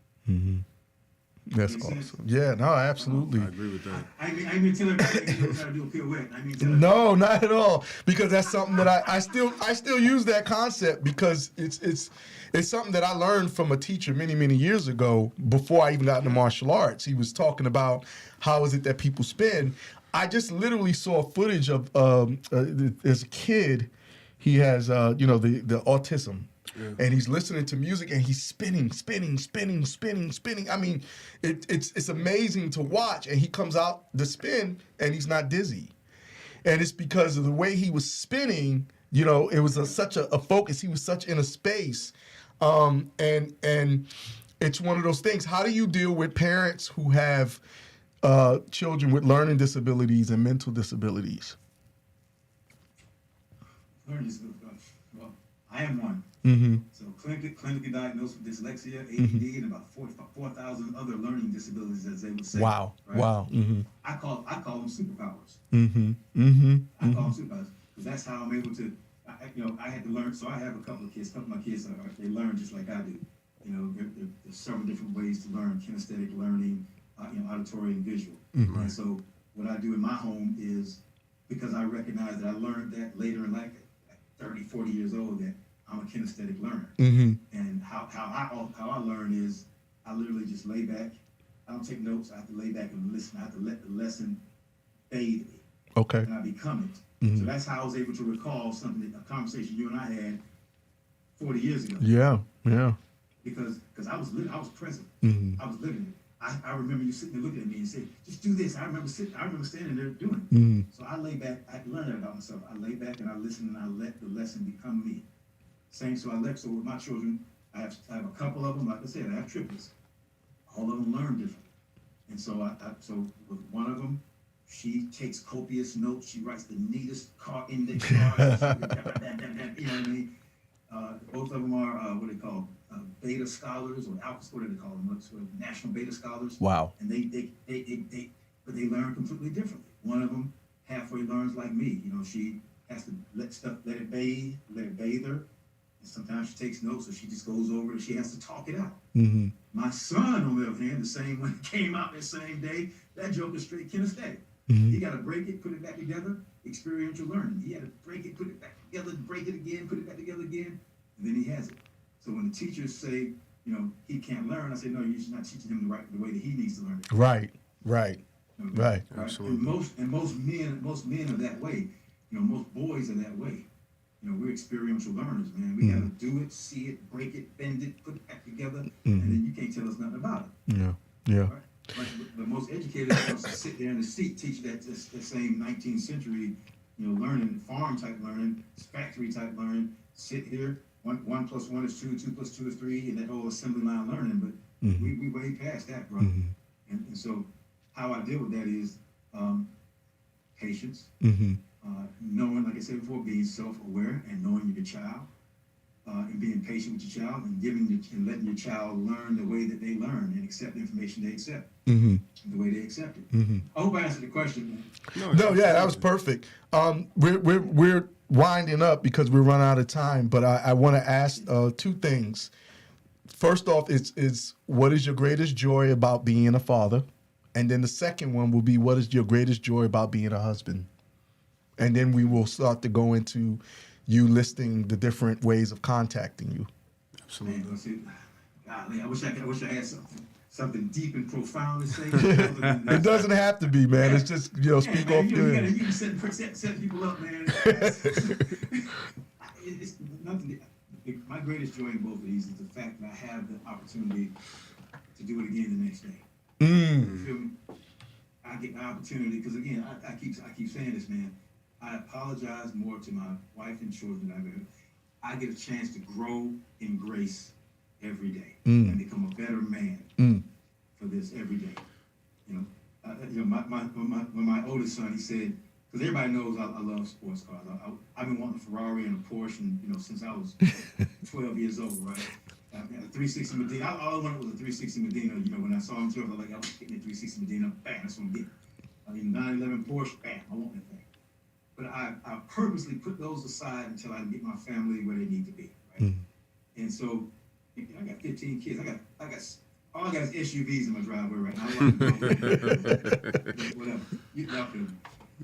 That's Makes awesome. sense? Yeah, no, absolutely. I agree with that. I ain't even tell everybody you know how to do a pirouette. I mean, No, not at all. Because that's something that I still use that concept because it's something that I learned from a teacher many years ago before I even got into martial arts. He was talking about how is it that people spin. I just literally saw footage of as a kid, he has the autism. Yeah. And he's listening to music and he's spinning. I mean, it's amazing to watch. And he comes out the spin and he's not dizzy. And it's because of the way he was spinning, you know, it was such a focus. He was such in a space. And it's one of those things. How do you deal with parents who have children with learning disabilities and mental disabilities? Learning disabilities. Well, I am one. So clinically diagnosed with dyslexia, ADD, and about 4,000 other learning disabilities, as they would say. Wow! Right? Wow! I call them superpowers. I I call them superpowers because that's how I'm able to. I had to learn. So I have a couple of kids. A couple of my kids they learn just like I do. You know, there's several different ways to learn: kinesthetic learning, auditory and visual. And so what I do in my home is because I recognize that I learned that later in life, at 30, 40 years old, that I'm a kinesthetic learner. And how I learn is I literally just lay back. I don't take notes. I have to lay back and listen. I have to let the lesson bathe me. Okay. And I become it. So that's how I was able to recall a conversation you and I had 40 years ago. Yeah. Because I was present. I was living it. I remember you sitting there looking at me and saying, "Just do this." I remember standing there doing it. So I lay back. I learned that about myself. I lay back and I listen and I let the lesson become me. So with my children, I have a couple of them. Like I said, I have triplets. All of them learn different. And so so with one of them, she takes copious notes. She writes the neatest index cards. You know what I mean? Both of them are what they call beta scholars or alpha. What do they call them? Sort of national beta scholars. Wow. And but they learn completely differently. One of them halfway learns like me. You know, she has to let it bathe her. And sometimes she takes notes, or she just goes over it. She has to talk it out. Mm-hmm. My son, on the other hand, the same one came out the same day. That joker straight kinesthetic. Mm-hmm. He got to break it, put it back together. Experiential learning. He had to break it, put it back together, break it again, put it back together again, and then he has it. So when the teachers say, he can't learn, I say, no, you're just not teaching him the way that he needs to learn it. Right. Okay? Right. Absolutely. And most men are that way. Most boys are that way. We're experiential learners, man. We got to do it, see it, break it, bend it, put it back together, and then you can't tell us nothing about it. Yeah. Right? But most educators want to sit there in the seat, teach that same 19th century, learning, farm type learning, factory type learning. Sit here, 1 + 1 is 2, 2 + 2 is 3, and that whole assembly line learning. But we way past that, bro. And so how I deal with that is patience, knowing, like I said before, being self-aware and knowing your child, and being patient with your child, and letting your child learn the way that they learn and accept the information they accept, the way they accept it. I hope I answered the question, man. No, yeah, that was perfect. We're winding up because we're running out of time, but I want to ask two things. First off, is what is your greatest joy about being a father? And then the second one will be, what is your greatest joy about being a husband? And then we will start to go into you listing the different ways of contacting you. Absolutely. Man, golly, I wish I had something deep and profound to say. It doesn't have to be, man. It's just, speak man, off you your gotta, end. you set people up, man. It's nothing. My greatest joy in both of these is the fact that I have the opportunity to do it again the next day. You feel me? I get the opportunity because, again, I keep saying this, man. I apologize more to my wife and children than I've ever. I get a chance to grow in grace every day and become a better man for this every day. My oldest son, he said, because everybody knows I love sports cars. I've been wanting a Ferrari and a Porsche, since I was 12 years old, right? I had a 360 Medina. All I wanted was a 360 Medina. When I saw him 12, I was like, I was getting a 360 Medina. Bam, that's what I'm getting. 911 Porsche. Bam, I want that thing. But I purposely put those aside until I can get my family where they need to be, right? And so, I got 15 kids. All I got is SUVs in my driveway right now. Whatever. Y'all feel me.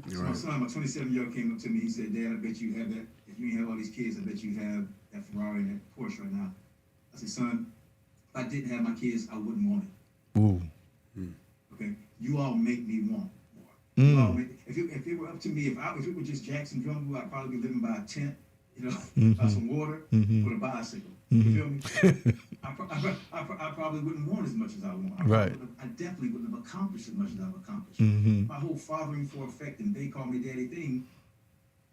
So my son, my 27-year-old, came up to me. He said, "Dad, I bet you have that. If you ain't have all these kids, I bet you have that Ferrari and that Porsche right now." I said, "Son, if I didn't have my kids, I wouldn't want it." Ooh. Okay, you all make me want more. You all if it were up to me, if it were just Jackson Drumgoole, I'd probably be living by a tent, by some water, with a bicycle. You feel me? I probably wouldn't want as much as I want. I definitely wouldn't have accomplished as much as I've accomplished. My whole fathering for effect and they call me daddy thing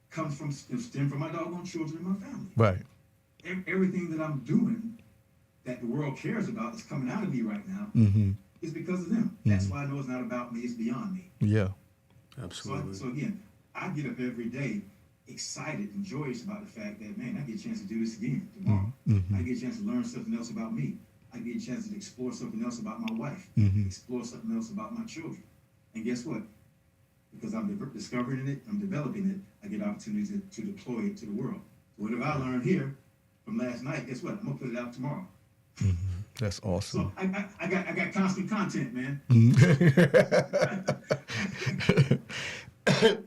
comes from stem from my doggone children and my family. Right. Everything that I'm doing that the world cares about that's coming out of me right now is because of them. That's why I know it's not about me, it's beyond me. Yeah. Absolutely. So again, I get up every day excited and joyous about the fact that, man, I get a chance to do this again tomorrow. I get a chance to learn something else about me. I get a chance to explore something else about my wife, explore something else about my children. And guess what? Because I'm discovering it, I'm developing it, I get opportunity to deploy it to the world. So whatever I learned here from last night, guess what? I'm gonna put it out tomorrow. That's awesome. So I got constant content, man.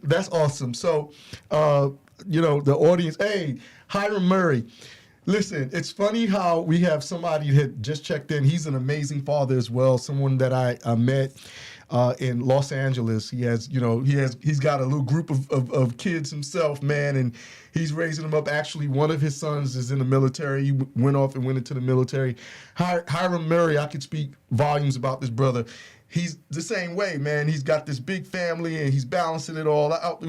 That's awesome. So, the audience, hey, Hiram Murray. Listen, it's funny how we have somebody that just checked in. He's an amazing father as well. Someone that I met in Los Angeles. He's got a little group of kids himself, man, and he's raising them up. Actually, one of his sons is in the military. He went off and went into the military. Hiram Murray, I could speak volumes about this brother. He's the same way, man. He's got this big family and he's balancing it all out,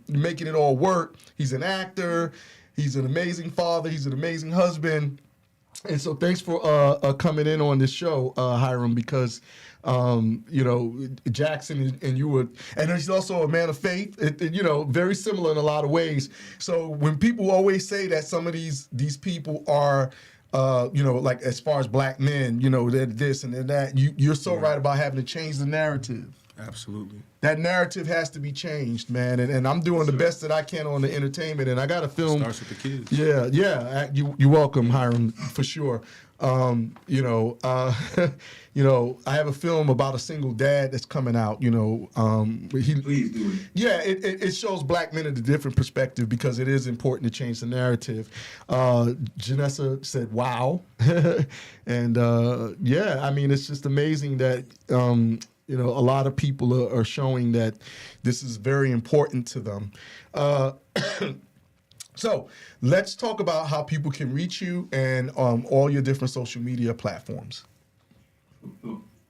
making it all work. He's an actor. He's an amazing father. He's an amazing husband. And so thanks for coming in on this show, Hiram, because, Jackson and you were, and he's also a man of faith, very similar in a lot of ways. So when people always say that some of these people are, as far as black men, they're this and they're that, you're so right about having to change the narrative. Absolutely. That narrative has to be changed, man. And I'm doing the best that I can on the entertainment. And I got a film. Starts with the kids. Yeah. You're welcome, Hiram, for sure. You know, you know, I have a film about a single dad that's coming out. You know, Please do it. Yeah, it shows black men in a different perspective because it is important to change the narrative. Janessa said, "Wow," and yeah, I mean, it's just amazing that. You know, a lot of people are showing that this is very important to them. So let's talk about how people can reach you and all your different social media platforms.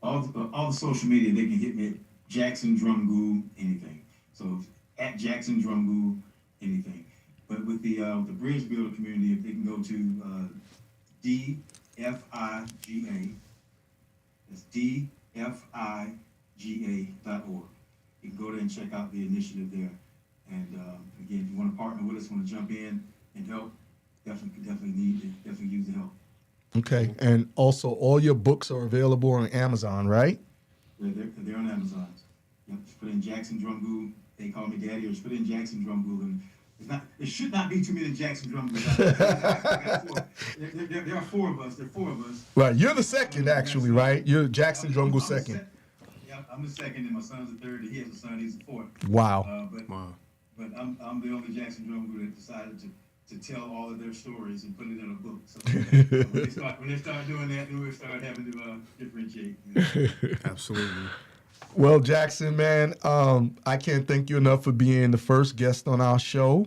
All the social media, they can hit me at Jackson Drumgoole anything. So at Jackson Drumgoole anything. But with the Bridge Builder community, if they can go to DFIGA, that's DFIGA.org. You can go there and check out the initiative there. And again, if you want to partner with us, want to jump in and help, definitely use the help. Okay, and also all your books are available on Amazon, right? They're on Amazon. Yep, just put in Jackson Drumgoole. They call me Daddy, or just put in Jackson Drumgoole, and there should not be too many Jackson Drumgoole. There are four of us. There are four of us. Right, you're the second, actually, right? You're Jackson Drumgoole second. I'm the second, and my son's the third, and he has a son, he's the fourth. Wow. But I'm the only Jackson Drumgoole that decided to tell all of their stories and put it in a book. So when they start doing that, then we'll start having to differentiate. You know? Absolutely. Well, Jackson, man, I can't thank you enough for being the first guest on our show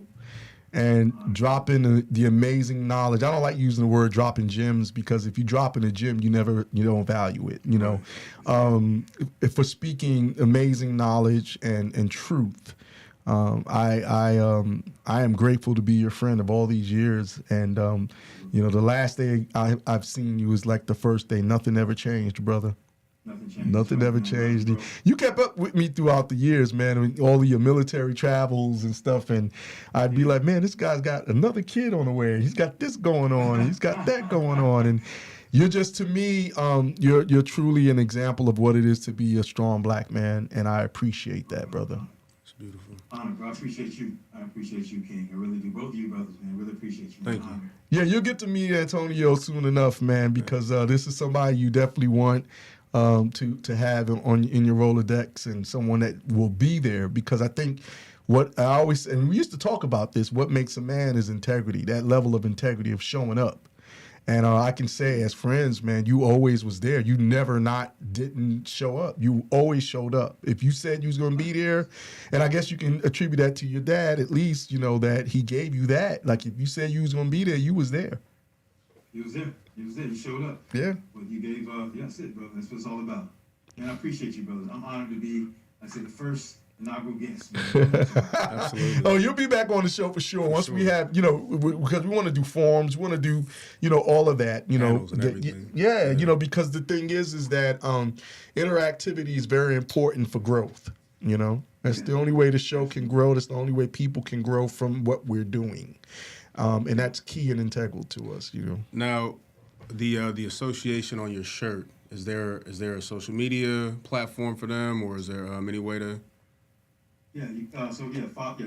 and dropping the amazing knowledge. I don't like using the word dropping gems because if you drop in a gem, you don't value it. You know, for speaking amazing knowledge and truth. I am grateful to be your friend of all these years, and you know, the last day I've seen you is like the first day. Nothing ever changed, brother. Nothing ever changed. You kept up with me throughout the years, man. I mean, all of your military travels and stuff, and I'd be like, man, this guy's got another kid on the way. He's got this going on. And he's got that going on, and you're just, to me, you're truly an example of what it is to be a strong black man, and I appreciate that, brother. Beautiful. Honor, bro. I appreciate you. I appreciate you, King. I really do. Both of you brothers, man. I really appreciate you. Thank you. Yeah, you'll get to meet Antonio soon enough, man, because this is somebody you definitely want to have in your Rolodex, and someone that will be there, because I think what I always, and we used to talk about this, what makes a man is integrity, that level of integrity of showing up. And I can say, as friends, man, you always was there. You never didn't show up. You always showed up. If you said you was going to be there, and I guess you can attribute that to your dad, at least, you know, that he gave you that. Like, if you said you was going to be there, you was there. He was there. He was there. He showed up. Yeah. Well, you gave, yeah, that's it, brother. That's what it's all about. And I appreciate you, brothers. I'm honored to be, like I said, the first inaugural guest. Absolutely. Oh, you'll be back on the show for sure. Once we have, you know, because we want to do forums, we want to do, you know, all of that, you know. Yeah, you know, because the thing is that interactivity is very important for growth, you know. That's the only way the show can grow. That's the only way people can grow from what we're doing. And that's key and integral to us, you know. Now, the association on your shirt, is there a social media platform for them, or is there any way to? Yeah, you can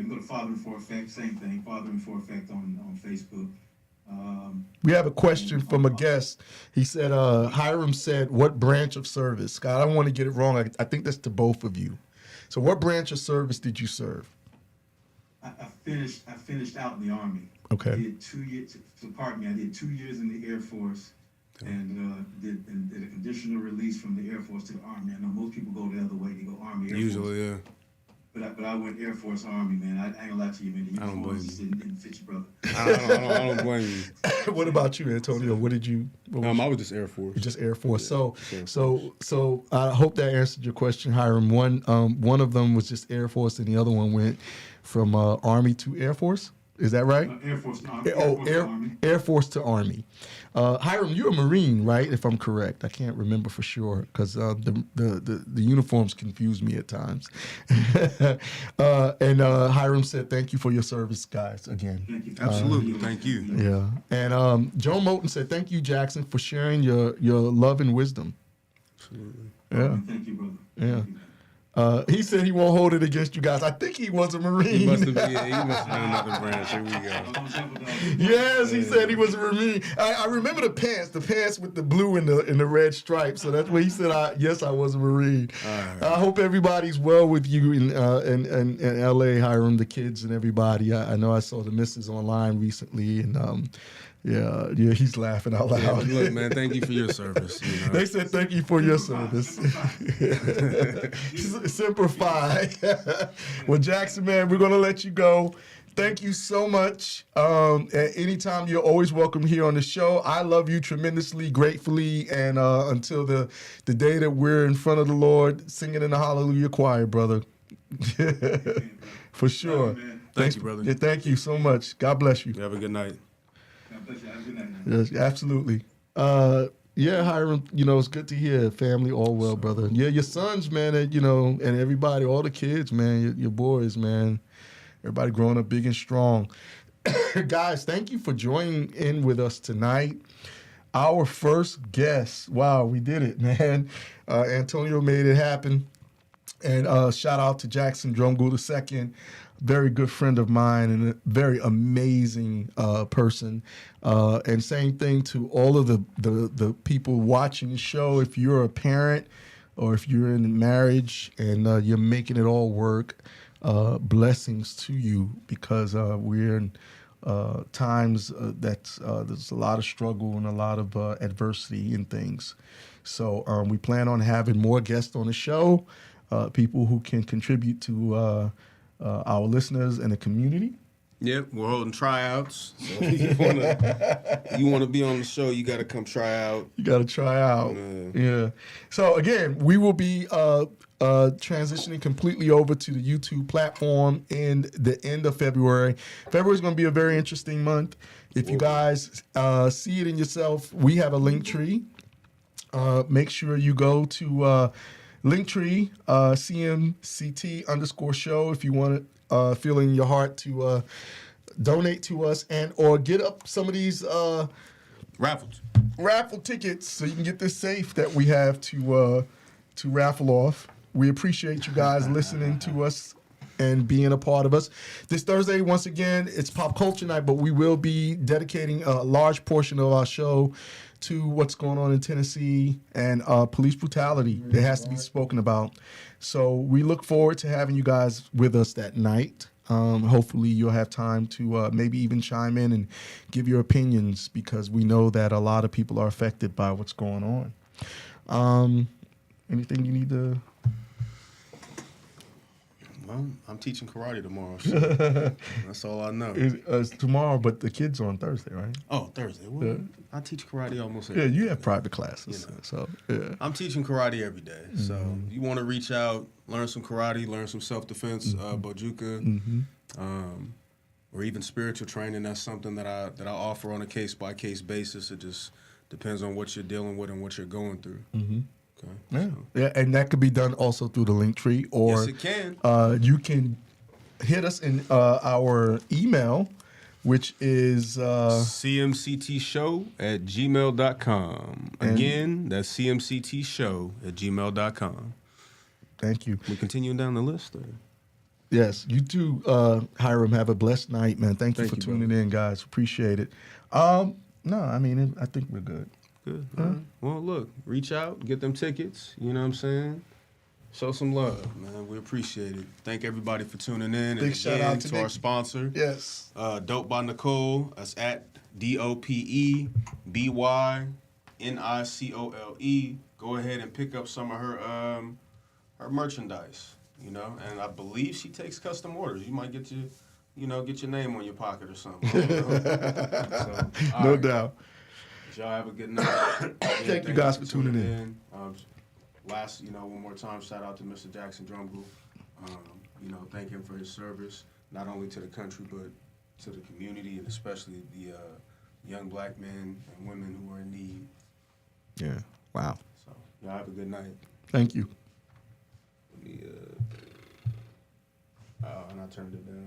go to Fathering for Effect, same thing, Fathering for Effect on Facebook. We have a question from a guest. He said, Hiram said, what branch of service? Scott, I don't want to get it wrong. I think that's to both of you. So what branch of service did you serve? I finished out in the Army. Okay. I did 2 years, so pardon me, I did 2 years in the Air Force, and did a conditional release from the Air Force to the Army. I know most people go the other way. They go Army, Air Force. Usually, yeah. But I went Air Force, Army, man. I ain't gonna lie to you, man. The I don't blame uniforms just didn't fit your brother. I don't blame you. What about you, Antonio? What did you? I was just Air Force. Just Air Force. Yeah, So I hope that answered your question, Hiram. One of them was just Air Force, and the other one went from Army to Air Force. Is that right? Air Force to Army. Air Force to Army. Hiram, you're a Marine, right? If I'm correct, I can't remember for sure because the uniforms confuse me at times. And Hiram said, "Thank you for your service, guys." Again, Thank you. Absolutely, thank you. yeah. And Joe Moulton said, "Thank you, Jackson, for sharing your love and wisdom." Absolutely. Yeah. Thank you, brother. Yeah. Thank you. He said he won't hold it against you guys. I think he was a Marine. He must have been, he must have been another branch. Here we go. Yes, he said he was a Marine. I remember the pants with the blue and the red stripes. So that's what he said. Yes, I was a Marine. Right. I hope everybody's well with you in LA, Hiram, the kids and everybody. I know I saw the missus online recently, and yeah, he's laughing out loud. Yeah, look, man, thank you for your service. You know? They said thank you for your service. Semper Fi. Well, Jackson, man, we're gonna let you go. Thank you so much. At any time, you're always welcome here on the show. I love you tremendously, gratefully, and until the day that we're in front of the Lord, singing in the Hallelujah choir, brother. For sure. Thank you, brother. Yeah, thank you so much. God bless you. You have a good night. God bless you. Have a good night. Yes, absolutely. Yeah, Hiram, it's good to hear family all well, brother. Yeah, your sons, man, and everybody, all the kids, man, your boys, man. Everybody growing up big and strong. Guys, thank you for joining in with us tonight. Our first guest. Wow, we did it, man. Antonio made it happen. And shout out to Jackson Drumgoole II, very good friend of mine and a very amazing person. And same thing to all of the people watching the show. If you're a parent or if you're in marriage and you're making it all work, blessings to you, because we're in times that there's a lot of struggle and a lot of adversity in things. So we plan on having more guests on the show. People who can contribute to our listeners and the community. Yep, we're holding tryouts. So if you want to be on the show, you got to come try out. You got to try out. Yeah. So again, we will be transitioning completely over to the YouTube platform in the end of February. February is going to be a very interesting month. If you guys see it in yourself, we have a link tree. Make sure you go to Linktree, CMCT_show, if you want to feel in your heart to donate to us or get up some of these raffle tickets so you can get this safe that we have to raffle off. We appreciate you guys listening to us and being a part of us. This Thursday, once again, it's Pop Culture Night, but we will be dedicating a large portion of our show to what's going on in Tennessee and police brutality. It has to be spoken about. So we look forward to having you guys with us that night. Hopefully you'll have time to maybe even chime in and give your opinions, because we know that a lot of people are affected by what's going on. Anything you need to... Well, I'm teaching karate tomorrow, so that's all I know. It's tomorrow, but the kids are on Thursday, right? Oh, Thursday. Well, Yeah. I teach karate almost every Yeah, day. you have private classes, so yeah. I'm teaching karate every day. So if you want to reach out, learn some karate, learn some self-defense, bojuka, or even spiritual training, that's something that I offer on a case-by-case basis. It just depends on what you're dealing with and what you're going through. Okay. Yeah. Yeah, and that could be done also through the link tree, or Yes, it can. You can hit us in our email, which is cmctshow@gmail.com. Again, that's cmctshow@gmail.com. Thank you. We continuing down the list, or? Yes, you too, Hiram. Have a blessed night, man. Thank you for tuning in, guys. Appreciate it. No, I mean, I think we're good. Good. All right. Well, look, reach out, get them tickets. You know what I'm saying? Show some love, man. We appreciate it. Thank everybody for tuning in. Big and shout again, out to to our Nick. sponsor. Yes. Dope by Nicole. That's at DOPEBYNICOLE. Go ahead and pick up some of her merchandise. And I believe she takes custom orders. You might get your name on your pocket or something. No doubt. Y'all have a good night. Thank you guys for tuning in. One more time, shout out to Mr. Jackson Drumgoole. Thank him for his service, not only to the country, but to the community, and especially the young black men and women who are in need. Yeah. Wow. So, y'all have a good night. Thank you. Let me, and I turned it down.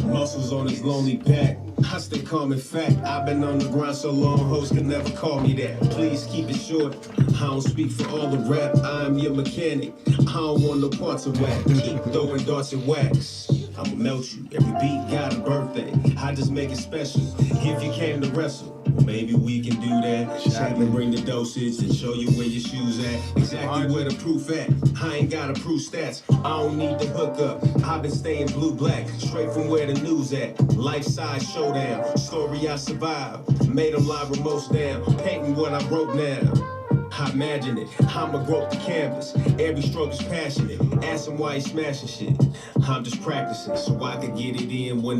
Muscles on his lonely back. I stay calm and fact. I've been on the grind so long, hoes can never call me that. Please keep it short. I don't speak for all the rap. I'm your mechanic. I don't want no parts of whack. Keep throwing darts and wax. I'ma melt you. Every beat got a birthday. I just make it special. If you came to wrestle, maybe we can do that. Check and bring the dosage and show you where your shoes at. Exactly where the proof at. I ain't gotta prove stats. I don't need the hookup. I've been staying blue-black, straight from where the news at. Life-size showdown, story I survived. Made them live remotes down, painting what I wrote now. I imagine it, I'ma grope the canvas. Every stroke is passionate. Ask him why he smashing shit. I'm just practicing so I can get it in when